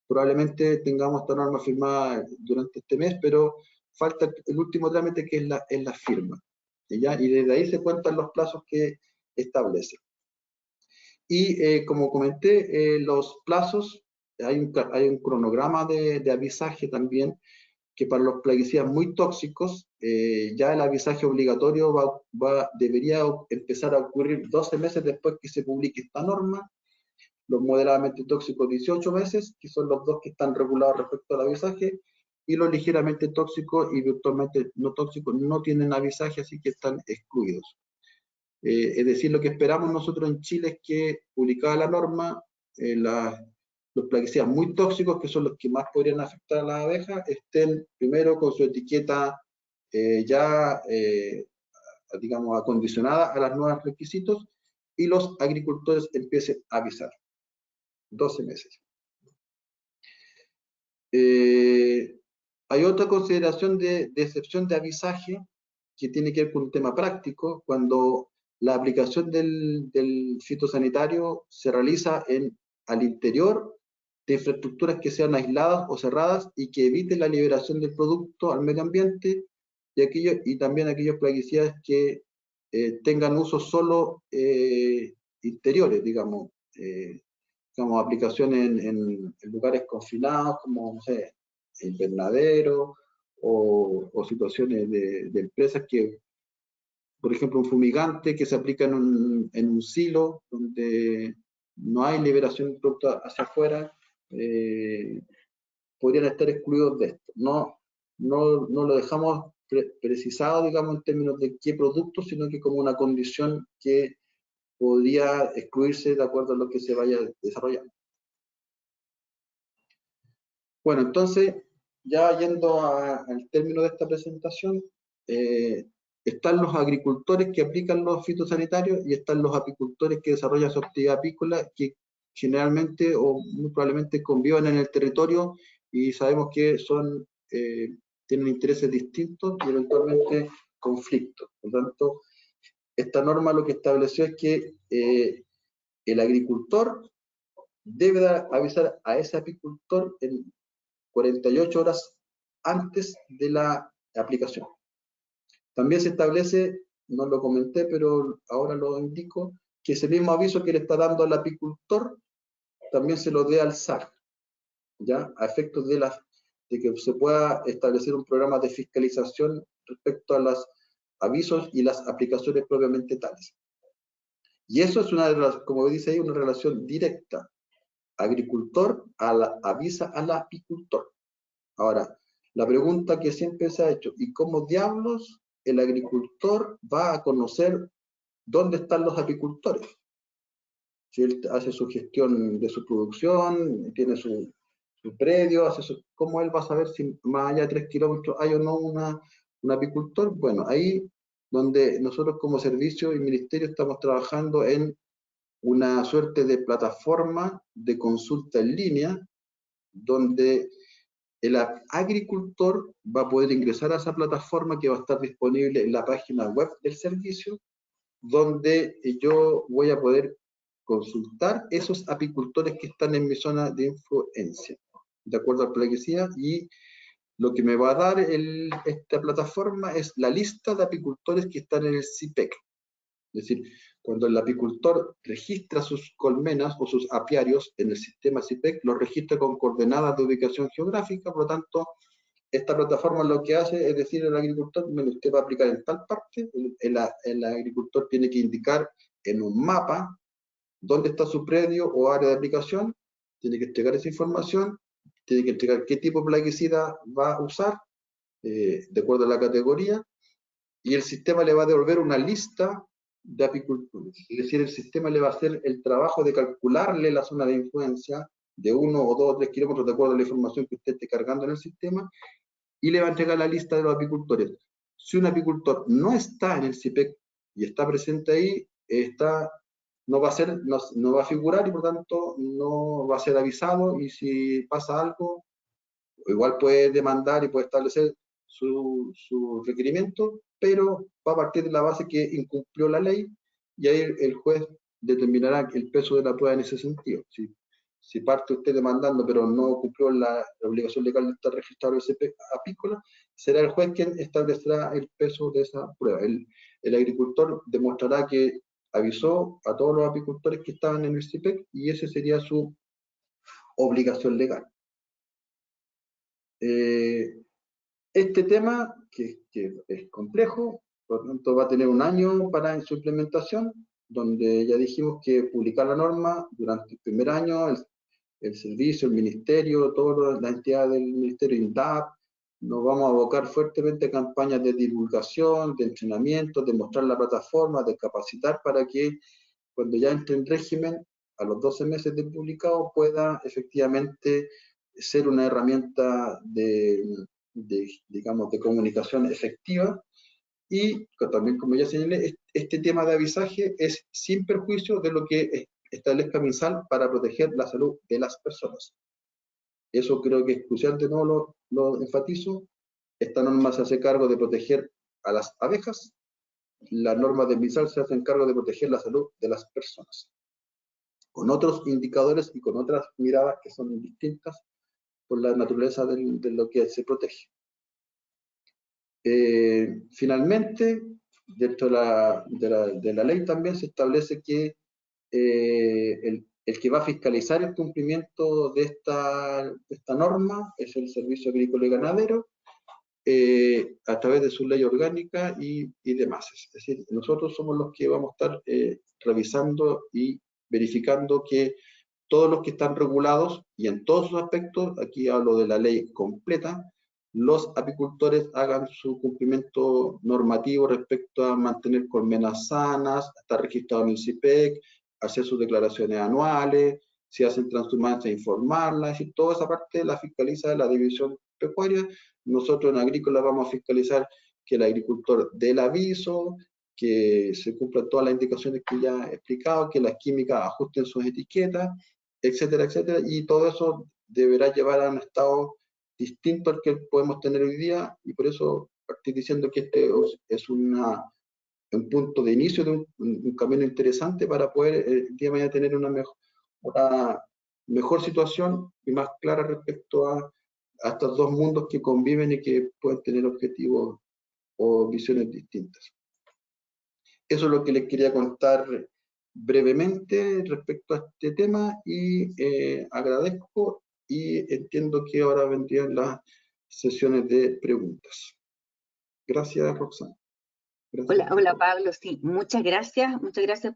probablemente tengamos esta norma firmada durante este mes, pero falta el último trámite, que es la firma. ¿Ya? Y desde ahí se cuentan los plazos que establece. Y como comenté, los plazos, hay un cronograma de avisaje también, que para los plaguicidas muy tóxicos, ya el avisaje obligatorio debería empezar a ocurrir 12 meses después que se publique esta norma, los moderadamente tóxicos 18 meses, que son los dos que están regulados respecto al avisaje, y los ligeramente tóxicos y virtualmente no tóxicos no tienen avisaje, así que están excluidos. Es decir, lo que esperamos nosotros en Chile es que, publicada la norma, los plaguicidas muy tóxicos, que son los que más podrían afectar a las abejas, estén primero con su etiqueta digamos, acondicionada a los nuevos requisitos, y los agricultores empiecen a avisar. 12 meses. Hay otra consideración de excepción de avisaje que tiene que ver con un tema práctico, cuando la aplicación del fitosanitario se realiza al interior de infraestructuras que sean aisladas o cerradas y que eviten la liberación del producto al medio ambiente, y también aquellos plaguicidas que tengan usos solo interiores, digamos, aplicaciones en lugares confinados, como, no sé, invernaderos, o situaciones de empresas que, por ejemplo, un fumigante que se aplica en un silo, donde no hay liberación de producto hacia afuera, podrían estar excluidos de esto. No lo dejamos precisado, digamos, en términos de qué producto, sino que como una condición que podría excluirse de acuerdo a lo que se vaya desarrollando. Bueno, entonces, ya yendo al término de esta presentación, están los agricultores que aplican los fitosanitarios y están los apicultores que desarrollan su actividad apícola, que generalmente o muy probablemente conviven en el territorio, y sabemos que tienen intereses distintos y eventualmente conflictos. Por lo tanto, esta norma lo que estableció es que el agricultor debe avisar a ese apicultor en 48 horas antes de la aplicación. También se establece, no lo comenté, pero ahora lo indico, que ese mismo aviso que le está dando al apicultor también se lo dé al SAC, ¿ya? A efectos de que se pueda establecer un programa de fiscalización respecto a los avisos y las aplicaciones propiamente tales. Y eso es como dice ahí, una relación directa. Agricultor avisa al apicultor. Ahora, la pregunta que siempre se ha hecho, ¿y cómo diablos el agricultor va a conocer dónde están los apicultores? Si él hace su gestión de su producción, tiene su predio, ¿cómo él va a saber si más allá de 3 kilómetros hay o no un apicultor? Bueno, ahí donde nosotros como servicio y ministerio estamos trabajando en una suerte de plataforma de consulta en línea, donde el agricultor va a poder ingresar a esa plataforma que va a estar disponible en la página web del servicio, donde yo voy a poder consultar esos apicultores que están en mi zona de influencia, de acuerdo al plaguicida, y lo que me va a dar esta plataforma es la lista de apicultores que están en el CIPEC. Es decir, cuando el apicultor registra sus colmenas o sus apiarios en el sistema CIPEC, los registra con coordenadas de ubicación geográfica. Por lo tanto, esta plataforma lo que hace es decir al agricultor, bueno, usted va a aplicar en tal parte, el agricultor tiene que indicar en un mapa dónde está su predio o área de aplicación, tiene que entregar esa información, tiene que entregar qué tipo de plaguicida va a usar, de acuerdo a la categoría, y el sistema le va a devolver una lista de apicultores. Es decir, el sistema le va a hacer el trabajo de calcularle la zona de influencia de 1 o 2 o 3 kilómetros de acuerdo a la información que usted esté cargando en el sistema, y le va a entregar la lista de los apicultores. Si un apicultor no está en el CIPEC y está presente ahí, no va a figurar y por tanto no va a ser avisado, y si pasa algo, igual puede demandar y puede establecer su requerimiento, pero va a partir de la base que incumplió la ley, y ahí el juez determinará el peso de la prueba en ese sentido. Si parte usted demandando pero no cumplió la obligación legal de estar registrado en el apícola, será el juez quien establecerá el peso de esa prueba. El agricultor demostrará que avisó a todos los apicultores que estaban en el CIPEC, y esa sería su obligación legal. Este tema, que es complejo, por lo tanto va a tener un año para su implementación, donde ya dijimos que publicar la norma durante el primer año, el servicio, el ministerio, todas las entidades del ministerio, INDAP, nos vamos a abocar fuertemente a campañas de divulgación, de entrenamiento, de mostrar la plataforma, de capacitar para que cuando ya entre en régimen, a los 12 meses de publicado, pueda efectivamente ser una herramienta digamos, de comunicación efectiva. Y también, como ya señalé, este tema de avisaje es sin perjuicio de lo que establezca MinSal para proteger la salud de las personas. Eso creo que es crucial, de nuevo lo enfatizo. Esta norma se hace cargo de proteger a las abejas. Las normas de MinSal se hacen cargo de proteger la salud de las personas, con otros indicadores y con otras miradas que son distintas por la naturaleza de lo que se protege. Finalmente, dentro de la ley también se establece que el que va a fiscalizar el cumplimiento de esta norma es el Servicio Agrícola y Ganadero, a través de su ley orgánica y demás. Es decir, nosotros somos los que vamos a estar revisando y verificando que todos los que están regulados, y en todos sus aspectos, aquí hablo de la ley completa, los apicultores hagan su cumplimiento normativo respecto a mantener colmenas sanas, estar registrado en el CIPEC, hacer sus declaraciones anuales, si hacen transhumancia, informarlas, y toda esa parte la fiscaliza la división pecuaria. Nosotros en agrícola vamos a fiscalizar que el agricultor dé el aviso, que se cumplan todas las indicaciones que ya he explicado, que las químicas ajusten sus etiquetas, etcétera, etcétera, y todo eso deberá llevar a un estado distinto al que podemos tener hoy día, y por eso partí diciendo que este es un punto de inicio de un camino interesante para poder el día de mañana tener una mejor situación y más clara respecto a estos dos mundos que conviven y que pueden tener objetivos o visiones distintas. Eso es lo que les quería contar brevemente respecto a este tema, y agradezco, y entiendo que ahora vendrían las sesiones de preguntas. Gracias, Roxana. Gracias. Hola Pablo, sí, muchas gracias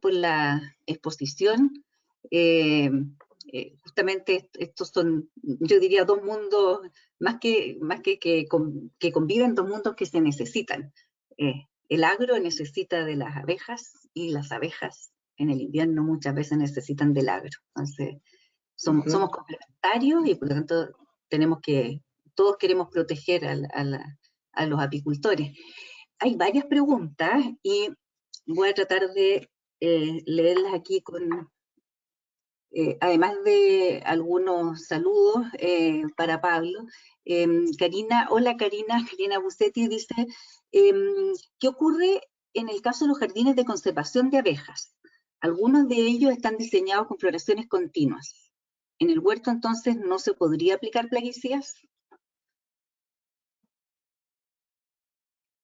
por la exposición. Justamente estos son, yo diría, dos mundos, más que conviven, dos mundos que se necesitan. El agro necesita de las abejas, y las abejas en el invierno muchas veces necesitan del agro. Entonces, somos complementarios, y por lo tanto todos queremos proteger a los apicultores. Hay varias preguntas y voy a tratar de leerlas aquí además de algunos saludos para Pablo. Hola Karina Busetti dice, ¿qué ocurre en el caso de los jardines de conservación de abejas? Algunos de ellos están diseñados con floraciones continuas. ¿En el huerto entonces no se podría aplicar plaguicidas?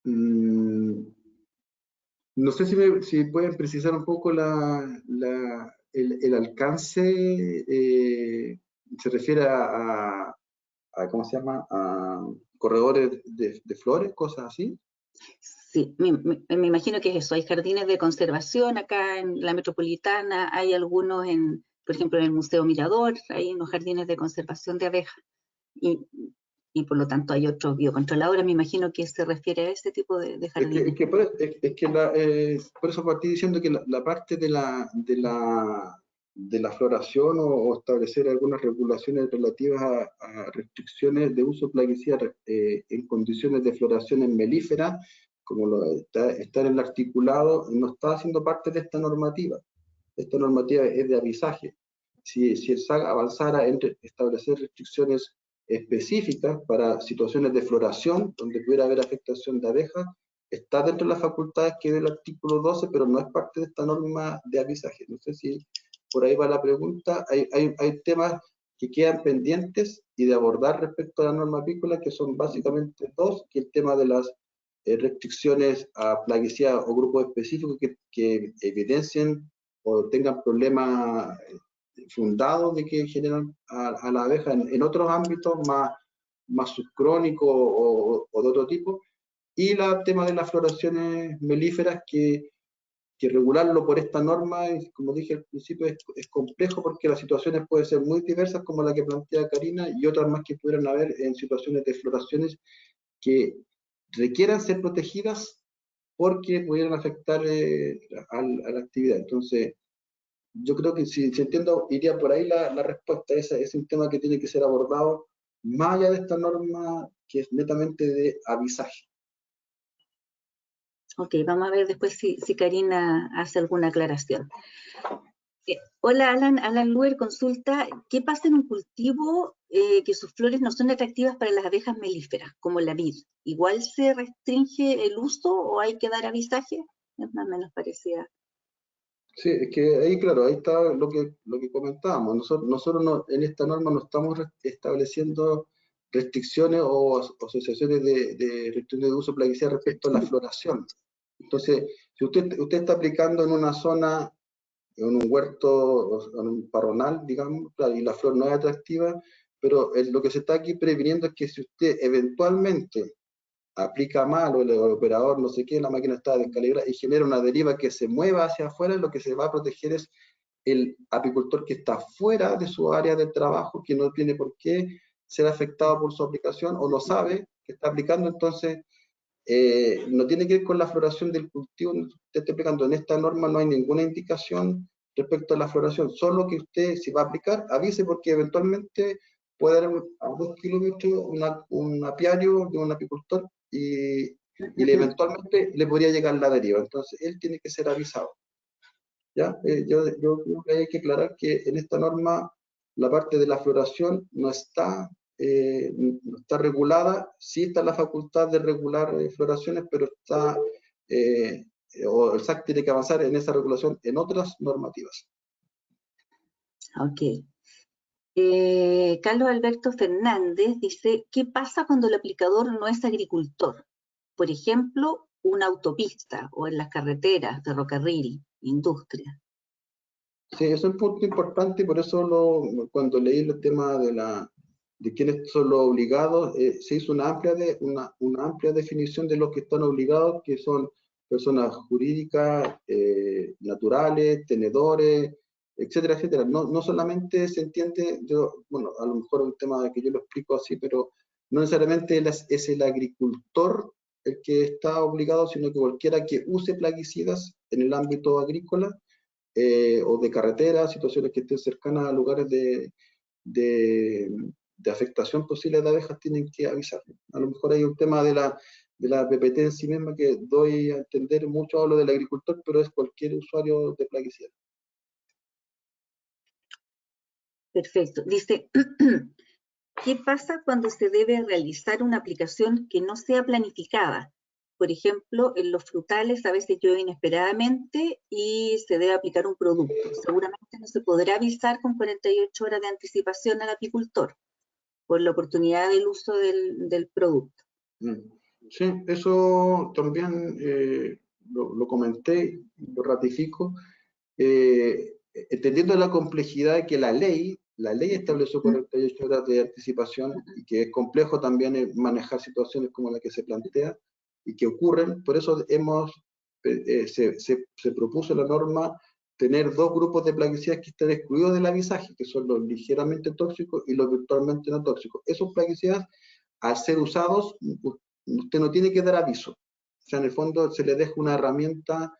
No sé si pueden precisar un poco el alcance. ¿Se refiere ¿cómo se llama? A corredores de flores, cosas así? Sí, me imagino que es eso. Hay jardines de conservación acá en la metropolitana, hay algunos por ejemplo, en el Museo Mirador, hay unos jardines de conservación de abejas. Y por lo tanto hay otros biocontroladores, me imagino que se refiere a ese tipo de jardines. Por eso partí diciendo que la parte de la floración, o establecer algunas regulaciones relativas a restricciones de uso plaguicida en condiciones de floración melífera, como está en el articulado, no está haciendo parte de esta normativa. Esta normativa es de avisaje. Si el SAG avanzara en establecer restricciones específicas para situaciones de floración, donde pudiera haber afectación de abejas, está dentro de las facultades que ve el artículo 12, pero no es parte de esta norma de avisaje. No sé si por ahí va la pregunta. Hay temas que quedan pendientes y de abordar respecto a la norma apícola, que son básicamente dos, que el tema de las restricciones a plaguicidas o grupos específicos que evidencien o tengan problemas fundados de que generan a la abeja en otros ámbitos más más subcrónico o de otro tipo, y el tema de las floraciones melíferas que regularlo por esta norma, como dije al principio, es complejo porque las situaciones pueden ser muy diversas, como la que plantea Karina, y otras más que pudieran haber en situaciones de floraciones que requieran ser protegidas porque pudieran afectar a la actividad. Entonces, yo creo que si entiendo, iría por ahí la respuesta. Es un tema que tiene que ser abordado más allá de esta norma que es netamente de avisaje. Ok, vamos a ver después si Karina hace alguna aclaración. Hola, Alan Luer consulta, ¿qué pasa en un cultivo que sus flores no son atractivas para las abejas melíferas, como la vid? ¿Igual se restringe el uso o hay que dar avisaje? Es más o menos parecida. Sí, es que ahí, claro, ahí está lo que comentábamos. Nosotros en esta norma no estamos estableciendo restricciones o asociaciones de restricciones de uso plaguicida respecto a la floración. Entonces, si usted está aplicando en una zona, en un huerto, o en un parronal, digamos, claro, y la flor no es atractiva, pero lo que se está aquí previniendo es que si usted eventualmente aplica mal o el operador no sé qué, la máquina está descalibrada y genera una deriva que se mueva hacia afuera, lo que se va a proteger es el apicultor que está fuera de su área de trabajo, que no tiene por qué ser afectado por su aplicación o no sabe que está aplicando. Entonces no tiene que ver con la floración del cultivo que usted está aplicando. En esta norma no hay ninguna indicación respecto a la floración, solo que usted, si va a aplicar, avise, porque eventualmente puede haber a 2 kilómetros un apiario de un apicultor y eventualmente le podría llegar la deriva. Entonces él tiene que ser avisado. ¿Ya? Yo creo que hay que aclarar que en esta norma la parte de la floración no está regulada. Sí está la facultad de regular floraciones, pero está, o el SAC tiene que avanzar en esa regulación en otras normativas. Ok. Carlos Alberto Fernández dice, ¿qué pasa cuando el aplicador no es agricultor? Por ejemplo, una autopista o en las carreteras, ferrocarril, industria. Sí, es un punto importante y por eso cuando leí el tema de quiénes son los obligados, se hizo una amplia definición de los que están obligados, que son personas jurídicas, naturales, tenedores, etcétera, etcétera. No solamente se entiende, bueno, a lo mejor es un tema que yo lo explico así, pero no necesariamente es el agricultor el que está obligado, sino que cualquiera que use plaguicidas en el ámbito agrícola o de carretera, situaciones que estén cercanas a lugares de afectación posible de abejas, tienen que avisar. A lo mejor hay un tema de la PPT en sí misma que doy a entender mucho, hablo del agricultor, pero es cualquier usuario de plaguicida. Perfecto. Dice, ¿qué pasa cuando se debe realizar una aplicación que no sea planificada? Por ejemplo, en los frutales a veces llueve inesperadamente y se debe aplicar un producto. Seguramente no se podrá avisar con 48 horas de anticipación al apicultor por la oportunidad del uso del producto. Sí, eso también lo comenté, lo ratifico, entendiendo la complejidad de que la ley estableció 48 horas de anticipación y que es complejo también manejar situaciones como la que se plantea y que ocurren. Por eso se propuso la norma tener 2 grupos de plaguicidas que estén excluidos del avisaje, que son los ligeramente tóxicos y los virtualmente no tóxicos. Esos plaguicidas, al ser usados, usted no tiene que dar aviso. O sea, en el fondo se le deja una herramienta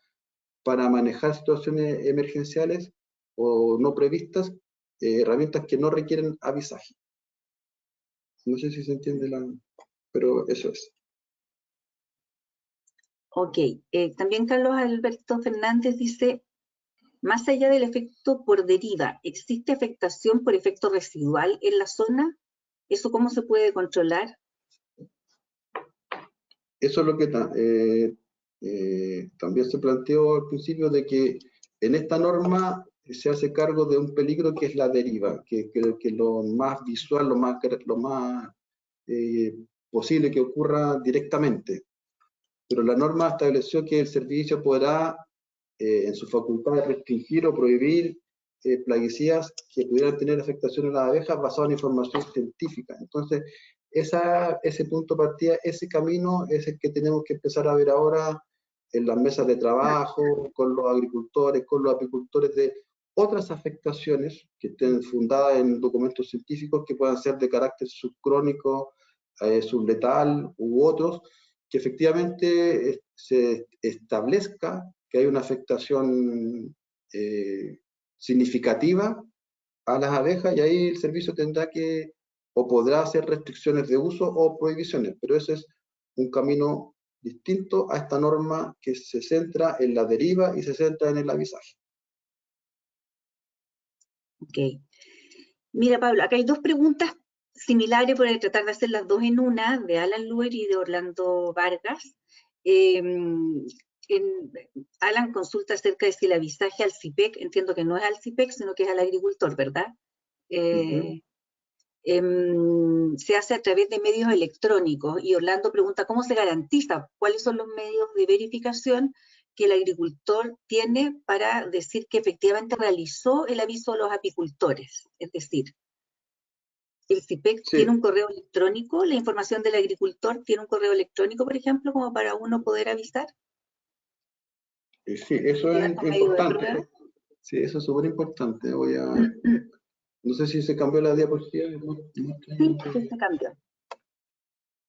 para manejar situaciones emergenciales o no previstas, herramientas que no requieren avisaje. No sé si se entiende pero eso es. Ok. También Carlos Alberto Fernández dice, más allá del efecto por deriva, ¿existe afectación por efecto residual en la zona? ¿Eso cómo se puede controlar? Eso es lo que también se planteó al principio, de que en esta norma se hace cargo de un peligro que es la deriva, que lo más visual, lo más posible que ocurra directamente. Pero la norma estableció que el servicio podrá, en su facultad, de restringir o prohibir plaguicidas que pudieran tener afectación en las abejas basado en información científica. Entonces, ese punto de partida, ese camino es el que tenemos que empezar a ver ahora en las mesas de trabajo, con los agricultores, con los apicultores, de otras afectaciones que estén fundadas en documentos científicos que puedan ser de carácter subcrónico, subletal u otros, que efectivamente se establezca que hay una afectación significativa a las abejas, y ahí el servicio tendrá que o podrá hacer restricciones de uso o prohibiciones, pero ese es un camino distinto a esta norma que se centra en la deriva y se centra en el avisaje. Ok. Mira, Pablo, acá hay dos preguntas similares, voy a tratar de hacer las dos en una, de Alan Luer y de Orlando Vargas. Alan consulta acerca de si el avisaje al CIPEC, entiendo que no es al CIPEC, sino que es al agricultor, ¿verdad? Se hace a través de medios electrónicos, y Orlando pregunta cómo se garantiza, cuáles son los medios de verificación que el agricultor tiene para decir que efectivamente realizó el aviso a los apicultores. Es decir, el CIPEC tiene un correo electrónico, la información del agricultor tiene un correo electrónico, por ejemplo, como para uno poder avisar. Sí, eso es importante. Sí, eso es súper importante. No sé si se cambió la diapositiva. Sí, se cambió.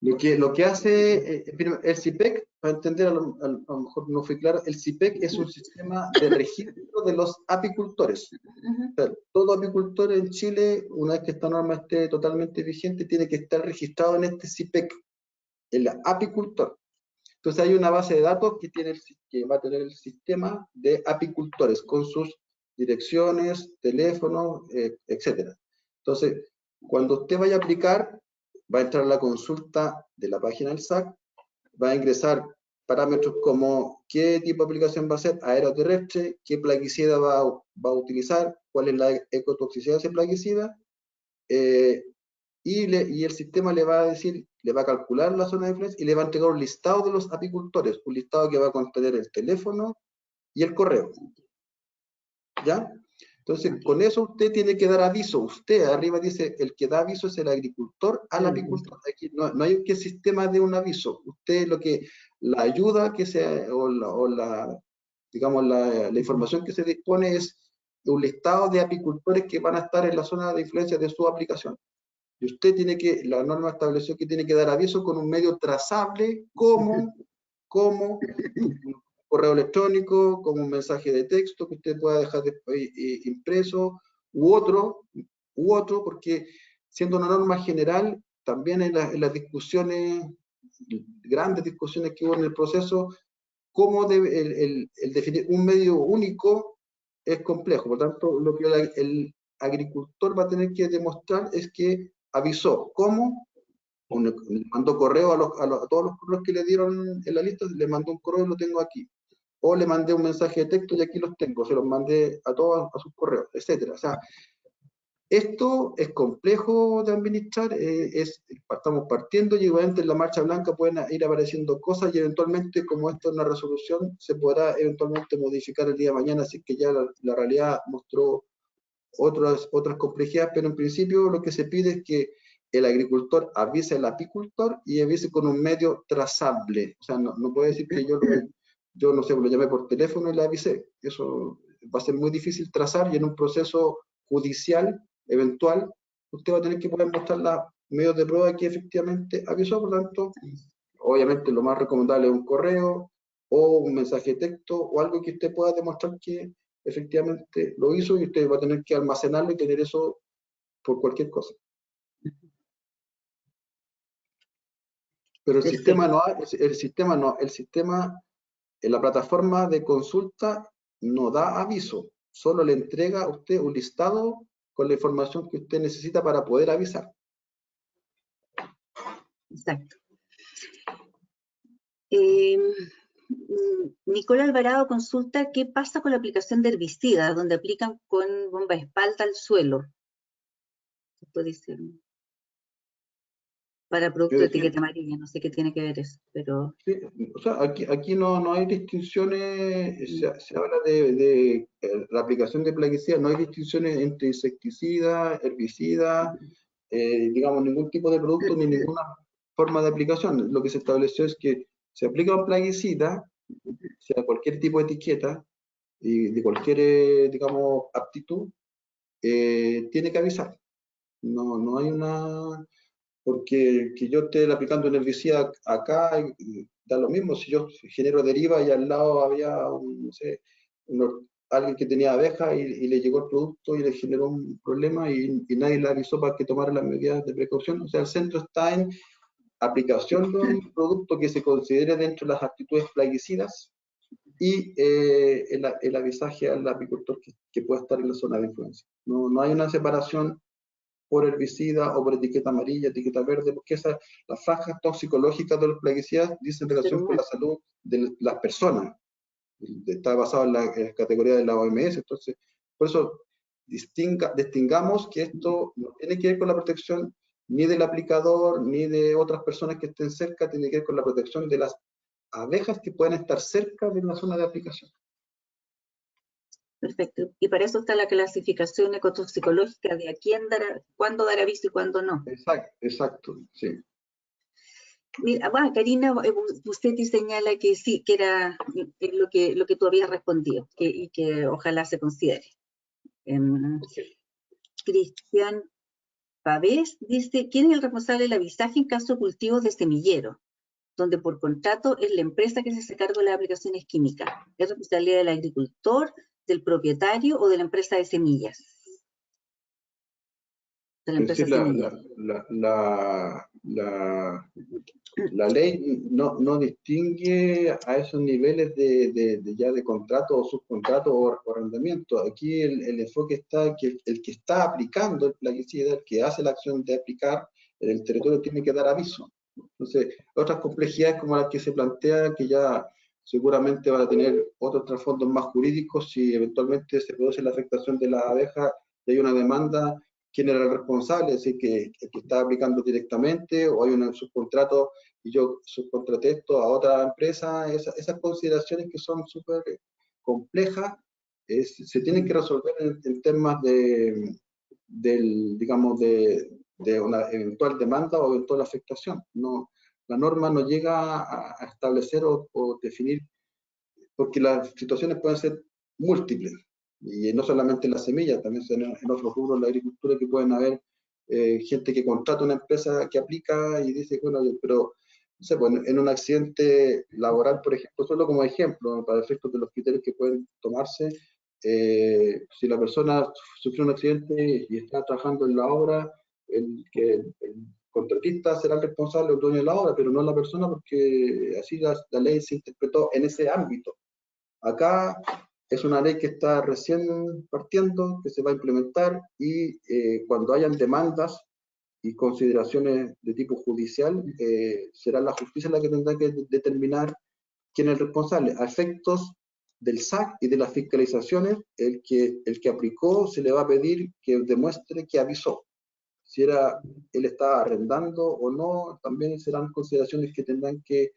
Lo que hace el CIPEC, para entender, a lo mejor no fui claro, el CIPEC es un sistema de registro de los apicultores. O sea, todo apicultor en Chile, una vez que esta norma esté totalmente vigente, tiene que estar registrado en este CIPEC, el apicultor. Entonces hay una base de datos que va a tener el sistema de apicultores con sus direcciones, teléfonos, etc. Entonces, cuando usted vaya a aplicar, va a entrar a la consulta de la página del SAC, va a ingresar parámetros como qué tipo de aplicación va a ser, aeroterrestre, qué plaguicida va a utilizar, cuál es la ecotoxicidad de ese plaguicida, y el sistema le va a decir, le va a calcular la zona de influencia y le va a entregar un listado de los apicultores, un listado que va a contener el teléfono y el correo. ¿Ya? Entonces, con eso usted tiene que dar aviso. Usted, arriba dice, el que da aviso es el agricultor al apicultor. Aquí no hay que sistema de un aviso. Usted la ayuda que digamos, la información que se dispone es un listado de apicultores que van a estar en la zona de influencia de su aplicación. Y usted la norma estableció que tiene que dar aviso con un medio trazable como un correo electrónico, como un mensaje de texto que usted pueda dejar después impreso, u otro, porque siendo una norma general, también en las discusiones, grandes discusiones que hubo en el proceso, cómo el definir un medio único es complejo. Por tanto, lo que el agricultor va a tener que demostrar es que avisó. ¿Cómo? Le mandó correo a todos los correos que le dieron en la lista, le mandó un correo y lo tengo aquí. O le mandé un mensaje de texto y aquí los tengo, se los mandé a todos a sus correos, etc. O sea, esto es complejo de administrar, estamos partiendo y obviamente en la marcha blanca pueden ir apareciendo cosas y eventualmente, como esto es una resolución, se podrá eventualmente modificar el día de mañana, así que ya la realidad mostró otras complejidades, pero en principio lo que se pide es que el agricultor avise al apicultor y avise con un medio trazable. O sea, no puede decir que yo no sé, lo llamé por teléfono y le avisé. Eso va a ser muy difícil trazar, y en un proceso judicial eventual, usted va a tener que poder mostrar los medios de prueba que efectivamente avisó. Por tanto, obviamente lo más recomendable es un correo o un mensaje de texto o algo que usted pueda demostrar que efectivamente lo hizo, y usted va a tener que almacenarlo y tener eso por cualquier cosa. Pero el sistema, en la plataforma de consulta no da aviso, solo le entrega a usted un listado con la información que usted necesita para poder avisar. Exacto. Nicole Alvarado consulta qué pasa con la aplicación de herbicidas, donde aplican con bomba de espalda al suelo. Esto dice, para producto de etiqueta amarilla, no sé qué tiene que ver eso, pero... Sí, o sea, aquí no hay distinciones, se habla de la aplicación de plaguicidas, no hay distinciones entre insecticida, herbicida, digamos, ningún tipo de producto ni ninguna forma de aplicación. Lo que se estableció es que se aplica un plaguicida, sea cualquier tipo de etiqueta y de cualquier, digamos, aptitud, tiene que avisar. No hay una... Porque que yo esté aplicando un herbicida acá, da lo mismo. Si yo genero deriva y al lado había, no sé, alguien que tenía abejas y le llegó el producto y le generó un problema y nadie le avisó para que tomara las medidas de precaución. O sea, el centro está en aplicación de un producto que se considere dentro de las actitudes plaguicidas y el avisaje al apicultor que pueda estar en la zona de influencia. No hay una separación por herbicida o por etiqueta amarilla, etiqueta verde, porque las franjas toxicológicas de los plaguicidas dicen relación con la salud de las personas. Está basado en la categoría de la OMS, entonces, por eso distingamos que esto no tiene que ver con la protección ni del aplicador, ni de otras personas que estén cerca, tiene que ver con la protección de las abejas que pueden estar cerca de la zona de aplicación. Perfecto. Y para eso está la clasificación ecotoxicológica de a quién dar, cuándo dar aviso y cuándo no. Exacto, sí. Mira, Karina, usted te señala que sí, que era lo que tú habías respondido, y que ojalá se considere. Cristian Pavés dice, ¿quién es el responsable del avisaje en caso de cultivos de semillero, donde por contrato es la empresa que se hace cargo de las aplicaciones químicas? ¿Es responsabilidad del agricultor, del propietario o de la empresa de semillas? De la empresa semillera. La ley no distingue a esos niveles ya de contrato o subcontrato o arrendamiento. Aquí el enfoque está que el que está aplicando el plaguicida, el que hace la acción de aplicar en el territorio, tiene que dar aviso. Entonces, otras complejidades como las que se plantea, que ya seguramente van a tener otros trasfondos más jurídicos, si eventualmente se produce la afectación de la abeja y hay una demanda, quién era el responsable, es decir, que el que está aplicando directamente o hay un subcontrato y yo subcontraté esto a otra empresa. Esas consideraciones que son súper complejas se tienen que resolver en temas digamos, de una eventual demanda o eventual afectación. La norma no llega a establecer o definir, porque las situaciones pueden ser múltiples. Y no solamente en las semillas, también en otros rubros de la agricultura, que pueden haber gente que contrata una empresa que aplica y dice, bueno, pero no sé, pues, en un accidente laboral, por ejemplo, solo como ejemplo, para efectos de los criterios que pueden tomarse, si la persona sufrió un accidente y está trabajando en la obra, el contratista será el responsable o el dueño de la obra, pero no la persona, porque así la ley se interpretó en ese ámbito. Acá es una ley que está recién partiendo, que se va a implementar y cuando hayan demandas y consideraciones de tipo judicial, será la justicia la que tendrá que determinar quién es el responsable. A efectos del SAC y de las fiscalizaciones, el que aplicó se le va a pedir que demuestre que avisó. Si él estaba arrendando o no, también serán consideraciones que tendrán que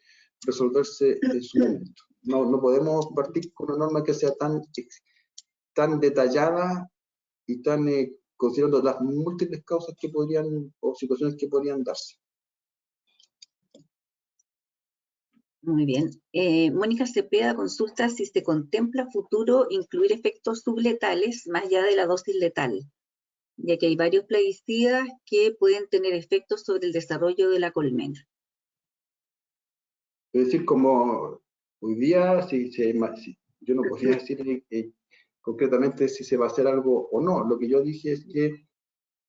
resolverse en su momento. No podemos partir con una norma que sea tan detallada y tan considerando las múltiples causas que podrían o situaciones que podrían darse. Muy bien. Mónica Cepeda consulta si se contempla futuro incluir efectos subletales más allá de la dosis letal, ya que hay varios plaguicidas que pueden tener efectos sobre el desarrollo de la colmena. Es decir, como hoy día, yo no podría decir concretamente si se va a hacer algo o no. Lo que yo dije es que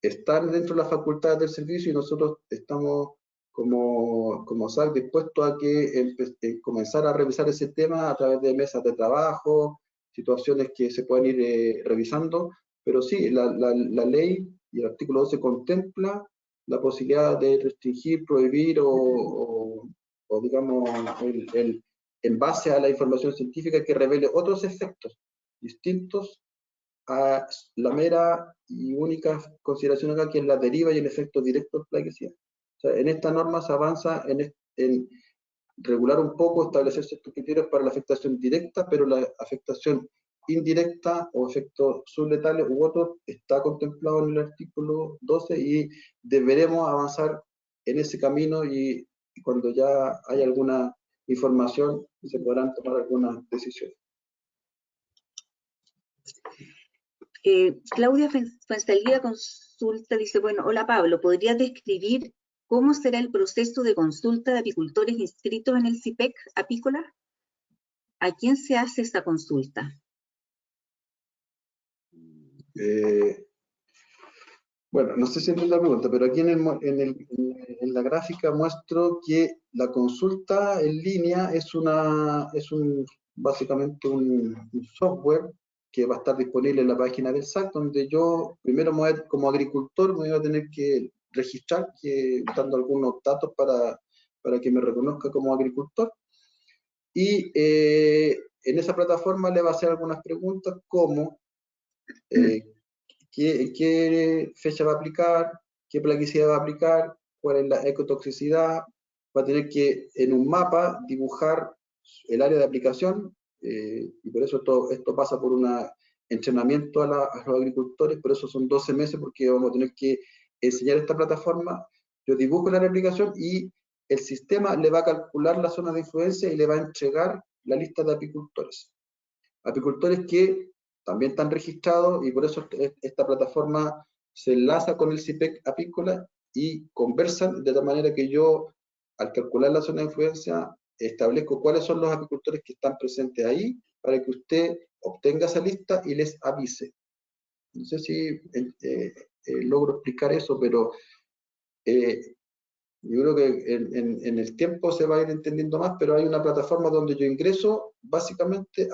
están dentro de las facultades del servicio y nosotros estamos como SAC dispuestos a que comenzar a revisar ese tema a través de mesas de trabajo, situaciones que se pueden ir revisando, pero sí, la ley y el artículo 12 contempla la posibilidad de restringir, prohibir o digamos, en base a la información científica que revele otros efectos distintos a la mera y única consideración acá, que es la deriva y el efecto directo del plaguicida. O sea, en esta norma se avanza en regular un poco, establecer ciertos criterios para la afectación directa, pero la afectación indirecta o efectos subletales u otros está contemplado en el artículo 12 y deberemos avanzar en ese camino y cuando ya haya alguna información se podrán tomar algunas decisiones. Claudia Fuenzalía consulta, dice, bueno, hola Pablo, ¿podrías describir cómo será el proceso de consulta de apicultores inscritos en el CIPEC apícola? ¿A quién se hace esa consulta? Bueno, no sé si entiendo la pregunta, pero aquí en la gráfica muestro que la consulta en línea básicamente un software que va a estar disponible en la página del SAC, donde yo primero como agricultor me voy a tener que registrar, dando algunos datos para que me reconozca como agricultor. Y en esa plataforma le va a hacer algunas preguntas como qué fecha va a aplicar, qué plaguicida va a aplicar, cuál es la ecotoxicidad, va a tener que en un mapa dibujar el área de aplicación, y por eso esto pasa por un entrenamiento a los agricultores, por eso son 12 meses, porque vamos a tener que enseñar esta plataforma. Yo dibujo el área de aplicación y el sistema le va a calcular la zona de influencia y le va a entregar la lista de apicultores. Apicultores que también están registrados y por eso esta plataforma se enlaza con el CIPEC apícola y conversan de tal manera que yo, al calcular la zona de influencia, establezco cuáles son los apicultores que están presentes ahí para que usted obtenga esa lista y les avise. No sé si logro explicar eso, pero yo creo que en el tiempo se va a ir entendiendo más, pero hay una plataforma donde yo ingreso, básicamente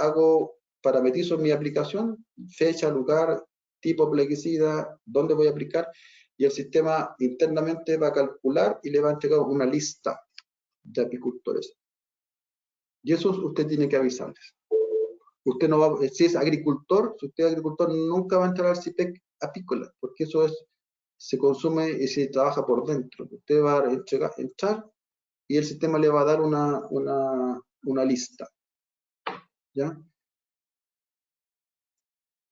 parametrizo mi aplicación, fecha, lugar, tipo plaguicida, dónde voy a aplicar, y el sistema internamente va a calcular y le va a entregar una lista de apicultores. Y eso usted tiene que avisarles. Usted no va, si es agricultor, si usted es agricultor, nunca va a entrar al CIPEC apícola, porque eso se consume y se trabaja por dentro. Usted va a entrar y el sistema le va a dar una lista. ¿Ya?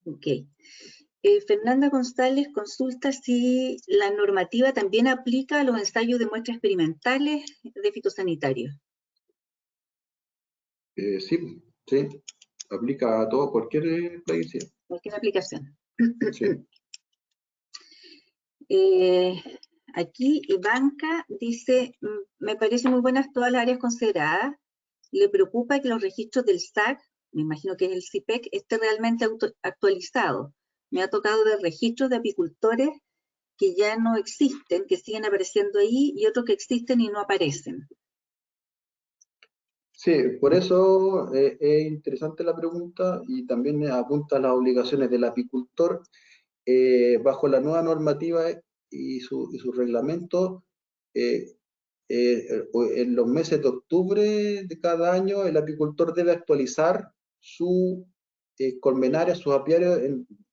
Ok. Fernanda González consulta si la normativa también aplica a los ensayos de muestras experimentales de fitosanitarios. Sí, sí, aplica a todo, cualquier plaguicida. Cualquier aplicación. Sí. Aquí Ivanka dice, me parecen muy buenas todas las áreas consideradas. Le preocupa que los registros del SAC, me imagino que es el CIPEC, esté realmente actualizado. Me ha tocado ver registros de apicultores que ya no existen, que siguen apareciendo ahí, y otros que existen y no aparecen. Sí, por eso es interesante la pregunta y también apunta a las obligaciones del apicultor. Bajo la nueva normativa y su reglamento, en los meses de octubre de cada año, el apicultor debe actualizar su colmenaria, sus apiarios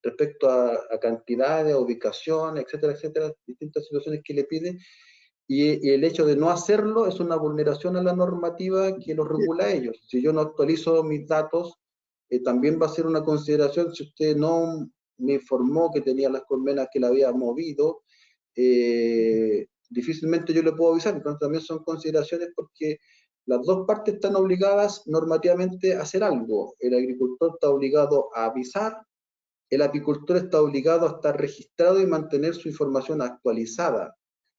respecto a cantidades, a ubicación, etcétera, etcétera, distintas situaciones que le pide. Y el hecho de no hacerlo es una vulneración a la normativa que los regula a ellos. Si yo no actualizo mis datos, también va a ser una consideración si usted no me informó que tenía las colmenas que la había movido, difícilmente yo le puedo avisar. Entonces también son consideraciones porque las dos partes están obligadas normativamente a hacer algo. El agricultor está obligado a avisar, el apicultor está obligado a estar registrado y mantener su información actualizada.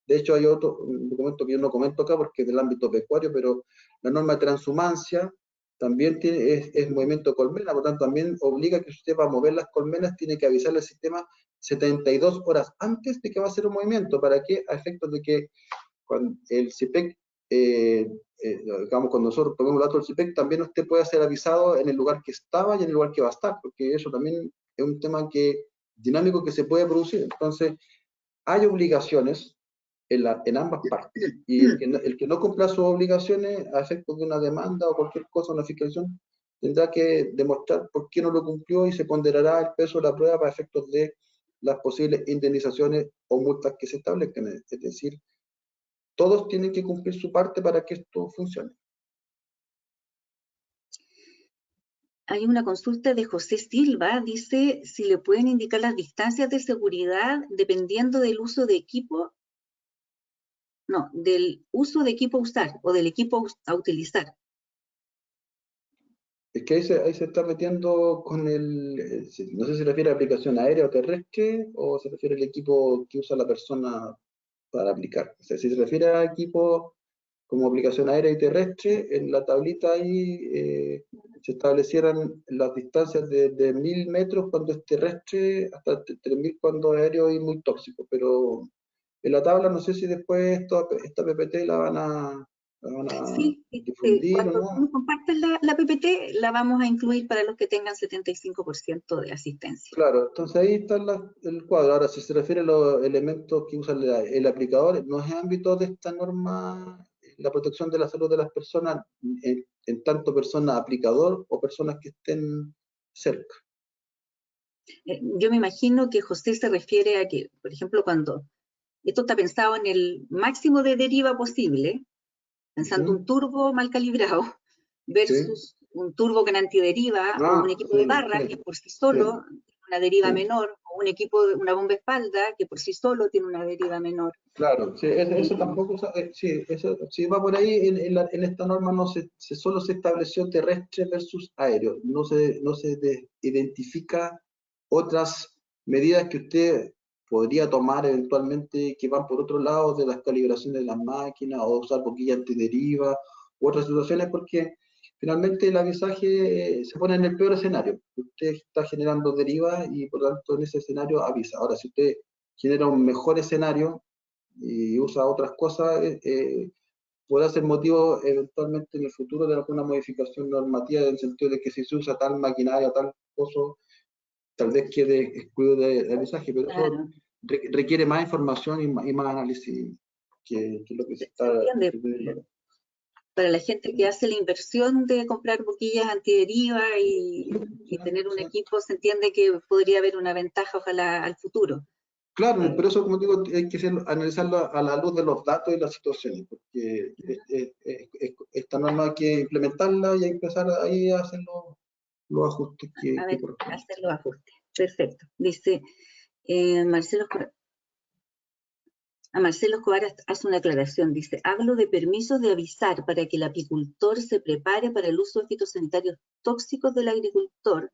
De hecho, hay otro documento que yo no comento acá porque es del ámbito pecuario, pero la norma de transhumancia también es movimiento de colmena, por lo tanto también obliga que si usted va a mover las colmenas, tiene que avisarle al sistema 72 horas antes de que va a hacer un movimiento. ¿Para qué? A efectos de que cuando el CIPEC, digamos, cuando nosotros tomemos los datos del CIPEC, también usted puede ser avisado en el lugar que estaba y en el lugar que va a estar, porque eso también es un tema dinámico que se puede producir. Entonces, hay obligaciones en ambas partes. Y el que no cumpla sus obligaciones a efectos de una demanda o cualquier cosa, una fiscalización, tendrá que demostrar por qué no lo cumplió y se ponderará el peso de la prueba para efectos de las posibles indemnizaciones o multas que se establezcan. Es decir, todos tienen que cumplir su parte para que esto funcione. Hay una consulta de José Silva, dice si le pueden indicar las distancias de seguridad dependiendo del uso de equipo, no, del uso de equipo a usar o del equipo a utilizar. Es que ahí se está metiendo con no sé si se refiere a aplicación aérea o terrestre, o se refiere al equipo que usa la persona para aplicar. O sea, si se refiere a equipo como aplicación aérea y terrestre, en la tablita ahí se establecieran las distancias de 1000 metros cuando es terrestre, hasta 3000 cuando es aéreo y muy tóxico. Pero en la tabla no sé si después esta PPT la van a Sí, difundir o cuando no. nos comparten la PPT, la vamos a incluir para los que tengan 75% de asistencia. Claro, entonces ahí está el cuadro. Ahora, si se refiere a los elementos que usa el aplicador, no es ámbito de esta norma la protección de la salud de las personas, en tanto persona aplicador o personas que estén cerca. Yo me imagino que José se refiere a que, por ejemplo, cuando esto está pensado en el máximo de deriva posible, pensando un turbo mal calibrado ¿Sí? versus un turbo con antideriva o un Ah, equipo de sí, barra sí, que por sí sí, solo tiene una deriva sí. menor, o un equipo de una bomba espalda que por sí solo tiene una deriva menor. Claro, sí, eso tampoco, sí, eso sí va por ahí, en esta norma no solo se estableció terrestre versus aéreo, no se identifica otras medidas que usted podría tomar eventualmente que van por otro lado de las calibraciones de las máquinas o usar boquilla antideriva u otras situaciones porque finalmente el avisaje se pone en el peor escenario. Usted está generando derivas y por lo tanto en ese escenario avisa. Ahora, si usted genera un mejor escenario, y usa otras cosas, puede ser motivo eventualmente en el futuro de alguna modificación normativa en el sentido de que si se usa tal maquinaria o tal cosa, tal vez quede excluido de avisaje, pero eso Claro, requiere más información y más análisis que lo que se se está entiende. sucediendo. Para la gente que hace la inversión de comprar boquillas antideriva y tener un Sí. equipo, se entiende que podría haber una ventaja, ojalá, al futuro. Claro, Eh, pero eso, como digo, hay que analizarlo a la luz de los datos y las situaciones, porque esta norma hay que implementarla y hay que empezar ahí a hacer los ajustes a que ver, corresponden. hacer los ajustes. Perfecto. Dice Marcelo Escobar. A Marcelo Escobar hace una aclaración. Dice, hablo de permisos de avisar para que el apicultor se prepare para el uso de fitosanitarios tóxicos del agricultor,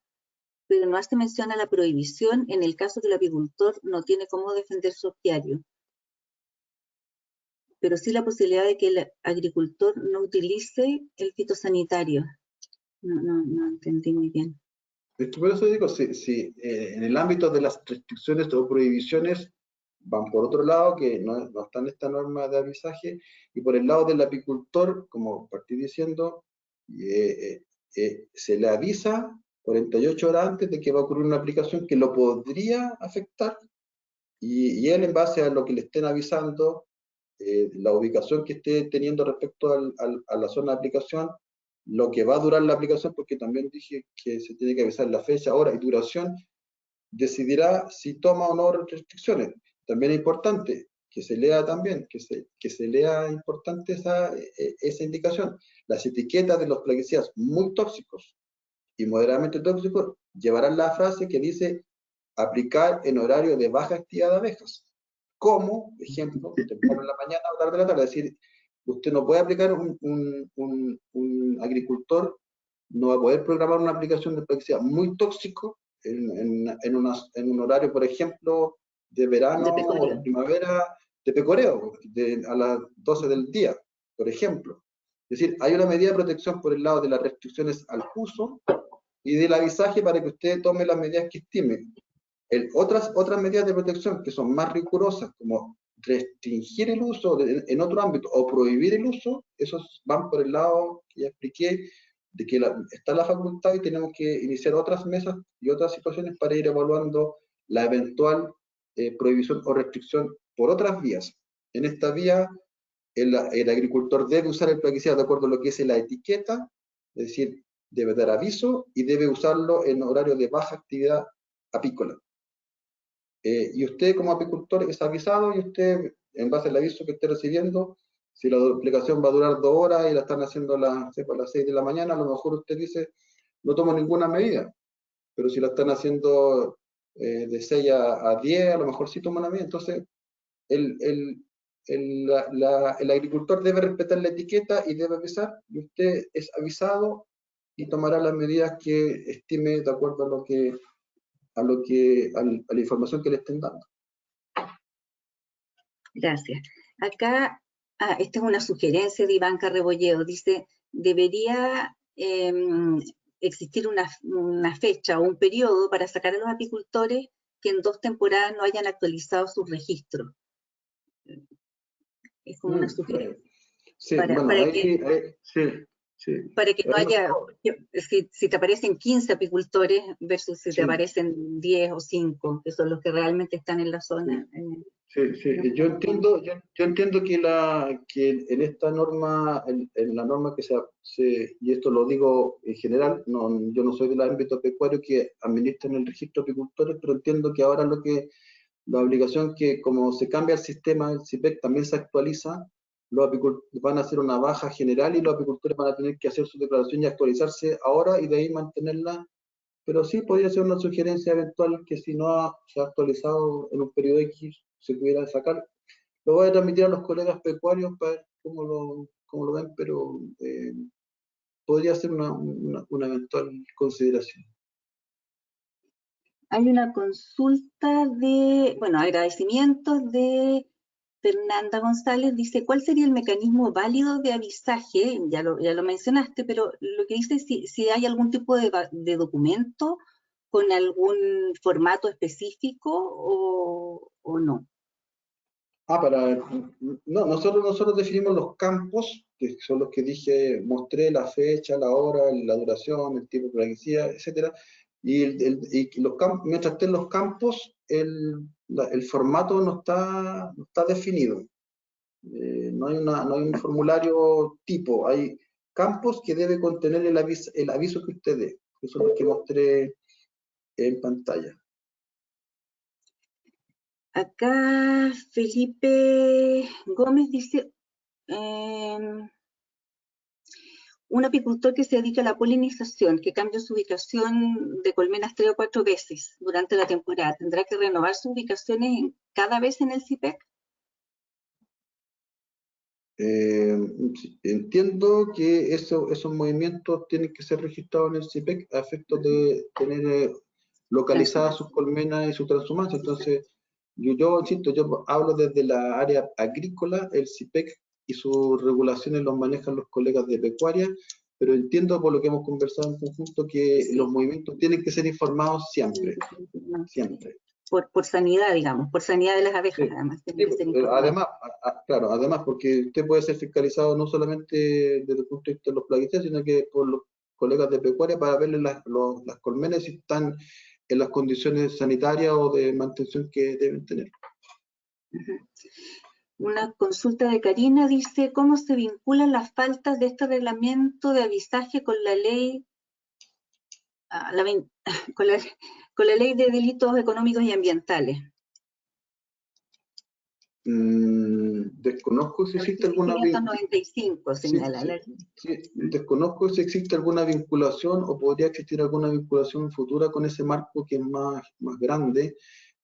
pero no hace mención a la prohibición en el caso que el apicultor no tiene cómo defender su apiario, pero sí la posibilidad de que el agricultor no utilice el fitosanitario. No entendí muy bien. Por eso digo, si en el ámbito de las restricciones o prohibiciones van por otro lado, que no está en esta norma de avisaje, y por el lado del apicultor, como partí diciendo, se le avisa 48 horas antes de que va a ocurrir una aplicación que lo podría afectar, y él en base a lo que le estén avisando, la ubicación que esté teniendo respecto a la zona de aplicación, lo que va a durar la aplicación, porque también dije que se tiene que avisar la fecha, hora y duración, decidirá si toma o no restricciones. También es importante que se lea también, que se lea importante esa indicación. Las etiquetas de los plaguicidas muy tóxicos y moderadamente tóxicos llevarán la frase que dice aplicar en horario de baja actividad de abejas. Como, ejemplo, temprano en la mañana o tarde en la tarde. Es decir, usted no puede aplicar, un agricultor no va a poder programar una aplicación de plaguicida muy tóxico en un horario, por ejemplo, de verano De o de pecoreo. primavera, de pecoreo, a las 12 del día, por ejemplo. Es decir, hay una medida de protección por el lado de las restricciones al uso y del avisaje para que usted tome las medidas que estime. Otras medidas de protección que son más rigurosas, como restringir el uso en otro ámbito o prohibir el uso, esos van por el lado que ya expliqué, de que está la facultad y tenemos que iniciar otras mesas y otras situaciones para ir evaluando la eventual prohibición o restricción por otras vías. En esta vía, el agricultor debe usar el plaguicida de acuerdo a lo que es la etiqueta, es decir, debe dar aviso y debe usarlo en horario de baja actividad apícola. Y usted como apicultor es avisado y usted, en base al aviso que esté recibiendo, si la aplicación va a durar 2 horas y la están haciendo a las 6 de la mañana, a lo mejor usted dice, no tomo ninguna medida. Pero si lo están haciendo de 6 a 10, a lo mejor sí toman una medida. Entonces, el, el, el agricultor debe respetar la etiqueta y debe avisar, y usted es avisado y tomará las medidas que estime de acuerdo a la información que le estén dando. Gracias. Acá, esta es una sugerencia de Iván Carrebolleo, dice, debería existir una fecha o un periodo para sacar a los apicultores que en 2 temporadas no hayan actualizado sus registros. Es como una sugerencia. Sí, bueno, Para que no haya, si te aparecen 15 apicultores versus si te aparecen 10 o 5, que son los que realmente están en la zona. Sí. Yo entiendo que en esta norma, en la norma y esto lo digo en general, yo no soy del ámbito pecuario que administran el registro de apicultores, pero entiendo que ahora la obligación que como se cambia el sistema del CIPEC también se actualiza, los apicultores van a hacer una baja general y los apicultores van a tener que hacer su declaración y actualizarse ahora y de ahí mantenerla. Pero sí podría ser una sugerencia eventual que si no se ha actualizado en un periodo X se pudiera sacar. Lo voy a transmitir a los colegas pecuarios para ver cómo lo ven, pero podría ser una eventual consideración. Hay una consulta agradecimientos de Fernanda González, dice, ¿cuál sería el mecanismo válido de avisaje? Ya lo mencionaste, pero lo que dice si hay algún tipo de documento con algún formato específico o no. No, nosotros definimos los campos, que son los que mostré la fecha, la hora, la duración, el tiempo de plaguicida, etcétera. Mientras estén los campos, el formato no está definido. No hay un formulario tipo, hay campos que debe contener el aviso que usted dé, que son los que mostré en pantalla. Acá Felipe Gómez dice, un apicultor que se dedica a la polinización, que cambia su ubicación de colmenas 3 o 4 veces durante la temporada, ¿tendrá que renovar sus ubicaciones cada vez en el CIPEC? Entiendo que esos movimientos tienen que ser registrados en el CIPEC a efectos de tener localizadas sus colmenas y su transhumancia. Entonces, yo insisto, yo hablo desde la área agrícola, el CIPEC y sus regulaciones los manejan los colegas de pecuaria, pero entiendo por lo que hemos conversado en conjunto que los movimientos tienen que ser informados siempre. Por sanidad, digamos, por sanidad de las abejas, además. Además, porque usted puede ser fiscalizado no solamente desde el punto de vista de los plaguicidas, sino que por los colegas de pecuaria para verle las colmenas si están en las condiciones sanitarias o de mantención que deben tener. Una consulta de Karina dice, ¿cómo se vinculan las faltas de este reglamento de avisaje con la ley con la ley de delitos económicos y ambientales? Desconozco si existe alguna 595 señala. Desconozco si existe alguna vinculación o podría existir alguna vinculación futura con ese marco que es más grande,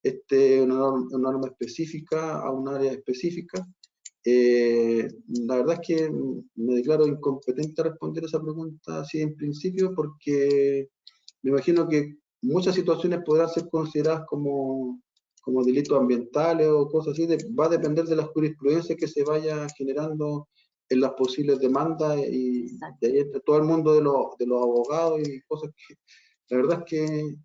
una norma específica a un área específica. La verdad es que me declaro incompetente a responder esa pregunta así en principio, porque me imagino que muchas situaciones podrán ser consideradas como delitos ambientales o cosas así, va a depender de la jurisprudencia que se vaya generando en las posibles demandas y de ahí entre todo el mundo de los abogados y cosas que la verdad es que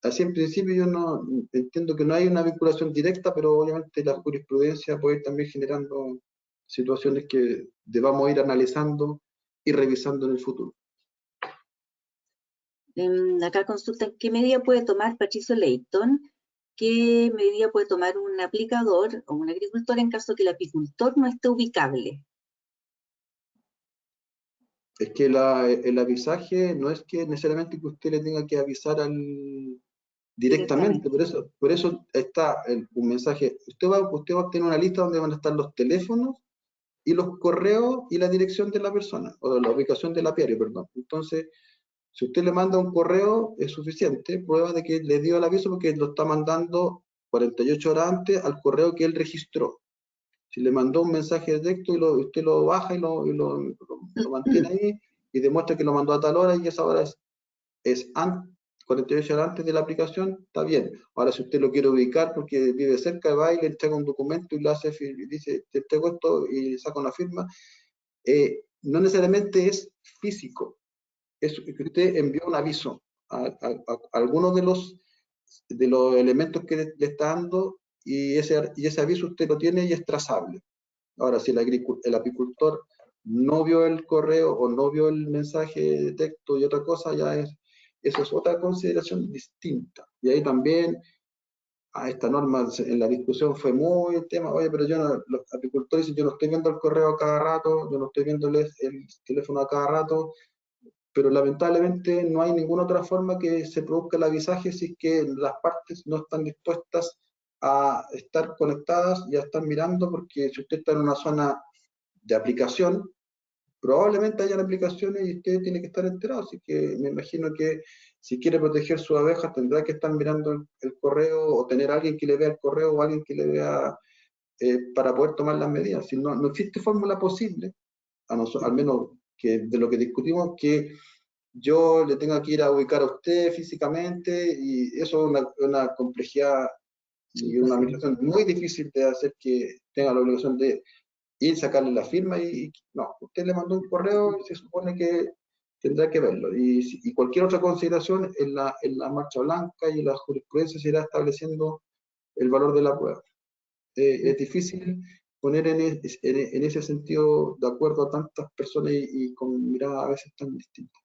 así en principio yo no entiendo que no hay una vinculación directa, pero obviamente la jurisprudencia puede ir también generando situaciones que debamos ir analizando y revisando en el futuro. Acá consultan qué medida puede tomar Patricio Leighton, qué medida puede tomar un aplicador o un agricultor en caso que el apicultor no esté ubicable. Es que el avisaje no es que necesariamente que usted le tenga que avisar directamente. Por eso está un mensaje. Usted va a obtener una lista donde van a estar los teléfonos y los correos y la dirección de la persona, o de la ubicación del apiario, perdón. Entonces, Si usted le manda un correo, es suficiente, prueba de que le dio el aviso porque lo está mandando 48 horas antes al correo que él registró. Si le mandó un mensaje de texto y usted lo baja y lo mantiene ahí y demuestra que lo mandó a tal hora y esa hora es 48 horas antes de la aplicación, está bien. Ahora, si usted lo quiere ubicar porque vive cerca, va y le entrega un documento y le hace, y dice, te entrego esto y saca una firma, no necesariamente es físico, es que usted envió un aviso a algunos de los elementos que le está dando y ese aviso usted lo tiene y es trazable. Ahora, si el apicultor no vio el correo o no vio el mensaje de texto y otra cosa, eso es otra consideración distinta. Y ahí también, a esta norma en la discusión fue muy el tema, oye, pero los apicultores dicen, yo no estoy viendo el correo a cada rato, yo no estoy viendo el teléfono a cada rato, pero lamentablemente no hay ninguna otra forma que se produzca el avisaje si es que las partes no están dispuestas a estar conectadas y a estar mirando, porque si usted está en una zona de aplicación, probablemente hayan aplicaciones y usted tiene que estar enterado, así que me imagino que si quiere proteger sus abejas tendrá que estar mirando el correo o tener a alguien que le vea el correo o alguien que le vea para poder tomar las medidas. Si no existe fórmula posible, al menos que de lo que discutimos, que yo le tenga que ir a ubicar a usted físicamente y eso es una complejidad y una administración muy difícil de hacer que tenga la obligación de ir, sacarle la firma y no, usted le mandó un correo y se supone que tendrá que verlo. Y cualquier otra consideración en la marcha blanca y la jurisprudencia se irá estableciendo el valor de la prueba. Es difícil poner en ese sentido de acuerdo a tantas personas y con miradas a veces tan distintas.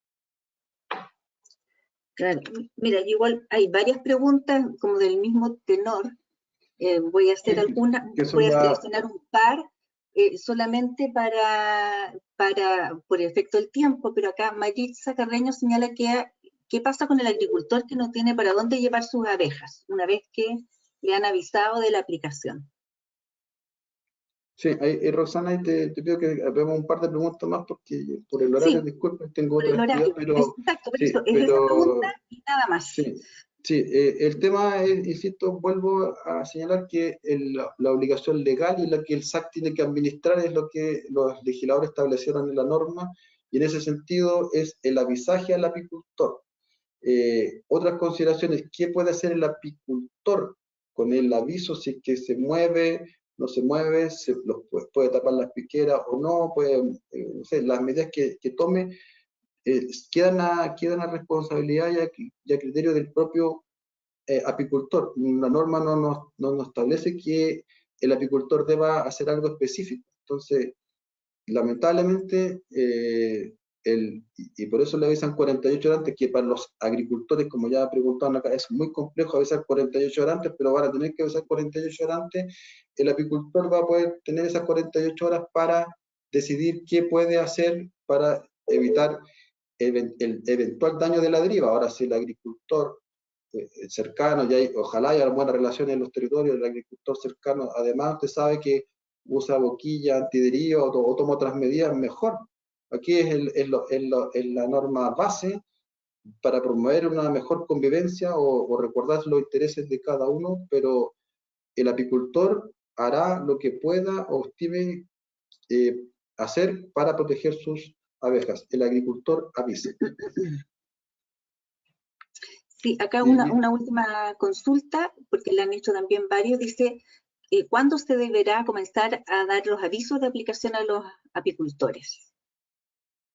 Claro, mira, igual hay varias preguntas como del mismo tenor. Voy a hacer algunas, voy a seleccionar un par solamente por efecto del tiempo, pero acá Maritza Carreño señala que qué pasa con el agricultor que no tiene para dónde llevar sus abejas una vez que le han avisado de la aplicación. Sí, Roxana, te pido que hagamos un par de preguntas más porque por el horario, sí, disculpen, tengo otra actividad, pero... Exacto, por sí, eso, es esa pregunta y nada más. Sí, sí, el tema es, insisto, vuelvo a señalar que la obligación legal y la que el SAC tiene que administrar es lo que los legisladores establecieron en la norma y en ese sentido es el avisaje al apicultor. Otras consideraciones, ¿qué puede hacer el apicultor con el aviso si es que se mueve, no se mueve, puede tapar las piqueras o no, puede, no sé, las medidas que tome quedan a responsabilidad y a criterio del propio apicultor. La norma no nos establece que el apicultor deba hacer algo específico. Entonces, lamentablemente, y por eso le avisan 48 horas antes, que para los agricultores, como ya preguntaron acá, es muy complejo avisar 48 horas antes, pero van a tener que avisar 48 horas antes. El apicultor va a poder tener esas 48 horas para decidir qué puede hacer para evitar el eventual daño de la deriva. Ahora, si el agricultor cercano, ojalá haya buenas relaciones en los territorios, el agricultor cercano, además usted sabe que usa boquilla antideriva o toma otras medidas, mejor. Aquí es la norma base para promover una mejor convivencia o recordar los intereses de cada uno, pero el apicultor hará lo que pueda o estime hacer para proteger sus abejas. El agricultor avise. Sí, acá una última consulta, porque le han hecho también varios, dice, ¿cuándo se deberá comenzar a dar los avisos de aplicación a los apicultores?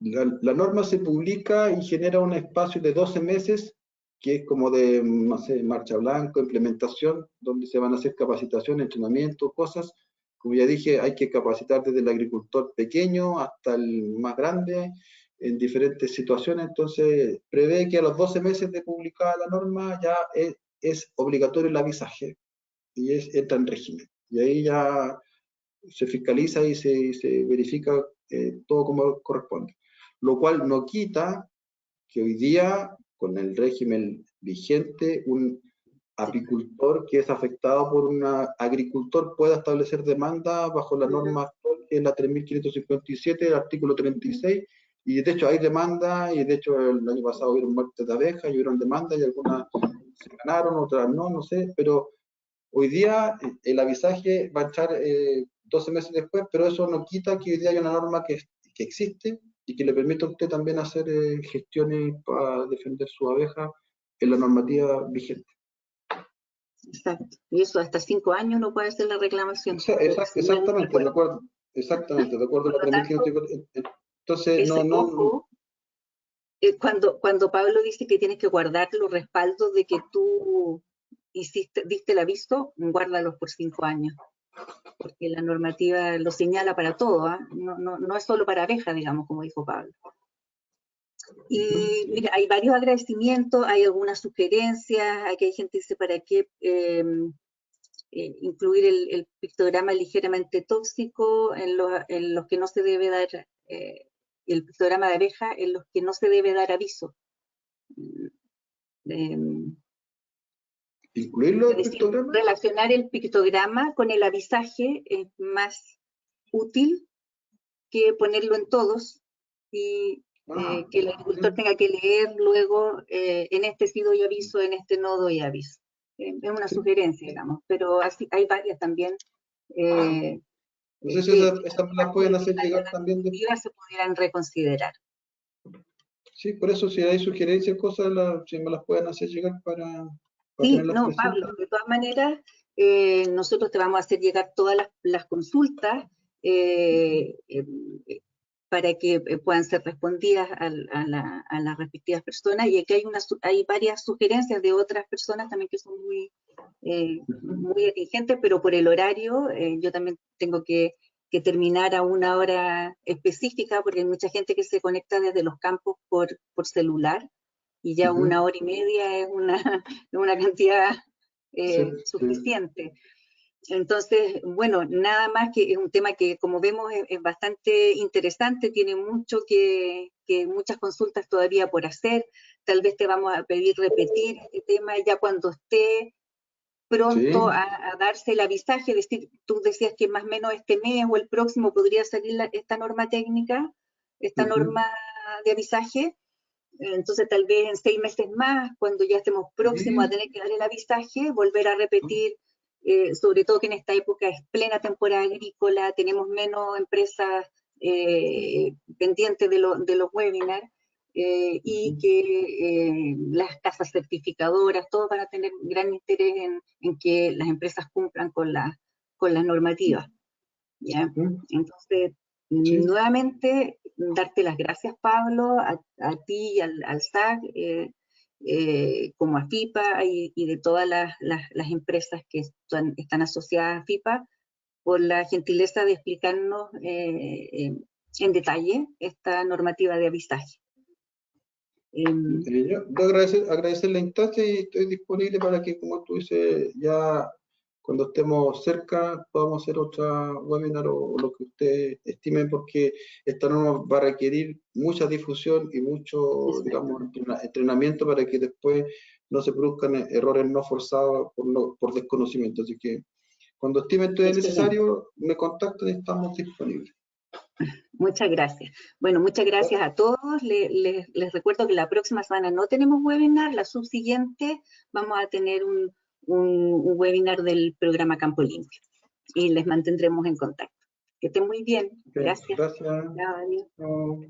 La norma se publica y genera un espacio de 12 meses, que es como de, no sé, marcha blanca, implementación, donde se van a hacer capacitaciones, entrenamiento, cosas. Como ya dije, hay que capacitar desde el agricultor pequeño hasta el más grande en diferentes situaciones. Entonces, prevé que a los 12 meses de publicada la norma ya es obligatorio el avisaje y entra en régimen. Y ahí ya se fiscaliza y se verifica todo como corresponde. Lo cual no quita que hoy día, con el régimen vigente, un apicultor que es afectado por un agricultor pueda establecer demanda bajo la norma actual, que es la 3.557, el artículo 36, Y de hecho hay demanda, y de hecho el año pasado hubieron muertes de abejas, y hubieron demandas, y algunas se ganaron, otras no, no sé, pero hoy día el avisaje va a echar 12 meses después, pero eso no quita que hoy día hay una norma que existe y que le permite a usted también hacer gestiones para defender su abeja en la normativa vigente. Exacto. Y eso hasta 5 años no puede hacer la reclamación. Exactamente, de acuerdo. Exactamente, de acuerdo a la premisa que no te... Entonces, ojo, cuando Pablo dice que tienes que guardar los respaldos de que tú diste el aviso, guárdalos por 5 años, porque la normativa lo señala para todo, ¿eh? No es solo para abejas, digamos, como dijo Pablo. Y mira, hay varios agradecimientos, hay algunas sugerencias, aquí hay gente que dice para qué incluir el pictograma ligeramente tóxico en los que no se debe dar, el pictograma de abeja en los que no se debe dar aviso. ¿Incluirlo el decir, pictograma? relacionar el pictograma con el avisaje es más útil que ponerlo en todos y que el agricultor tenga que leer luego en este sí doy aviso, en este no doy aviso. Es una sugerencia, digamos, pero así hay varias también. No sé si esas las pueden hacer llegar también. Se pudieran reconsiderar. Sí, por eso si hay sugerencias, cosas, si me las pueden hacer llegar para sí, tenerlas no, presentes. Pablo, de todas maneras, nosotros te vamos a hacer llegar todas las consultas para que puedan ser respondidas a las respectivas personas. Y aquí hay varias sugerencias de otras personas también que son muy atingentes, pero por el horario yo también tengo que terminar a una hora específica, porque hay mucha gente que se conecta desde los campos por celular, y ya 1 hora y media es una cantidad suficiente. Entonces, bueno, nada más que es un tema que, como vemos, es bastante interesante, tiene muchas consultas todavía por hacer. Tal vez te vamos a pedir repetir este tema ya cuando esté pronto a darse el avisaje, es decir, tú decías que más o menos este mes o el próximo podría salir esta norma técnica, esta norma de avisaje. Entonces tal vez en 6 meses más, cuando ya estemos próximos a tener que dar el avisaje, volver a repetir, sobre todo que en esta época es plena temporada agrícola, tenemos menos empresas pendientes de los webinars, y que las casas certificadoras, todos van a tener gran interés en que las empresas cumplan con las normativas. ¿Ya? Entonces, nuevamente, darte las gracias, Pablo, a ti y al SAC, como a FIPA y de todas las empresas que están asociadas a FIPA, por la gentileza de explicarnos en detalle esta normativa de avisaje. Yo agradecer la instancia y estoy disponible para que, como tú dices, ya cuando estemos cerca podamos hacer otra webinar o lo que usted estime, porque esta norma va a requerir mucha difusión y mucho, digamos, entrenamiento para que después no se produzcan errores no forzados por desconocimiento. Así que cuando estime esto es necesario, me contacten y estamos disponibles. Muchas gracias. Bueno, muchas gracias a todos. Les recuerdo que la próxima semana no tenemos webinar, la subsiguiente vamos a tener un webinar del programa Campo Limpio y les mantendremos en contacto. Que estén muy bien. Gracias. Gracias. Adiós.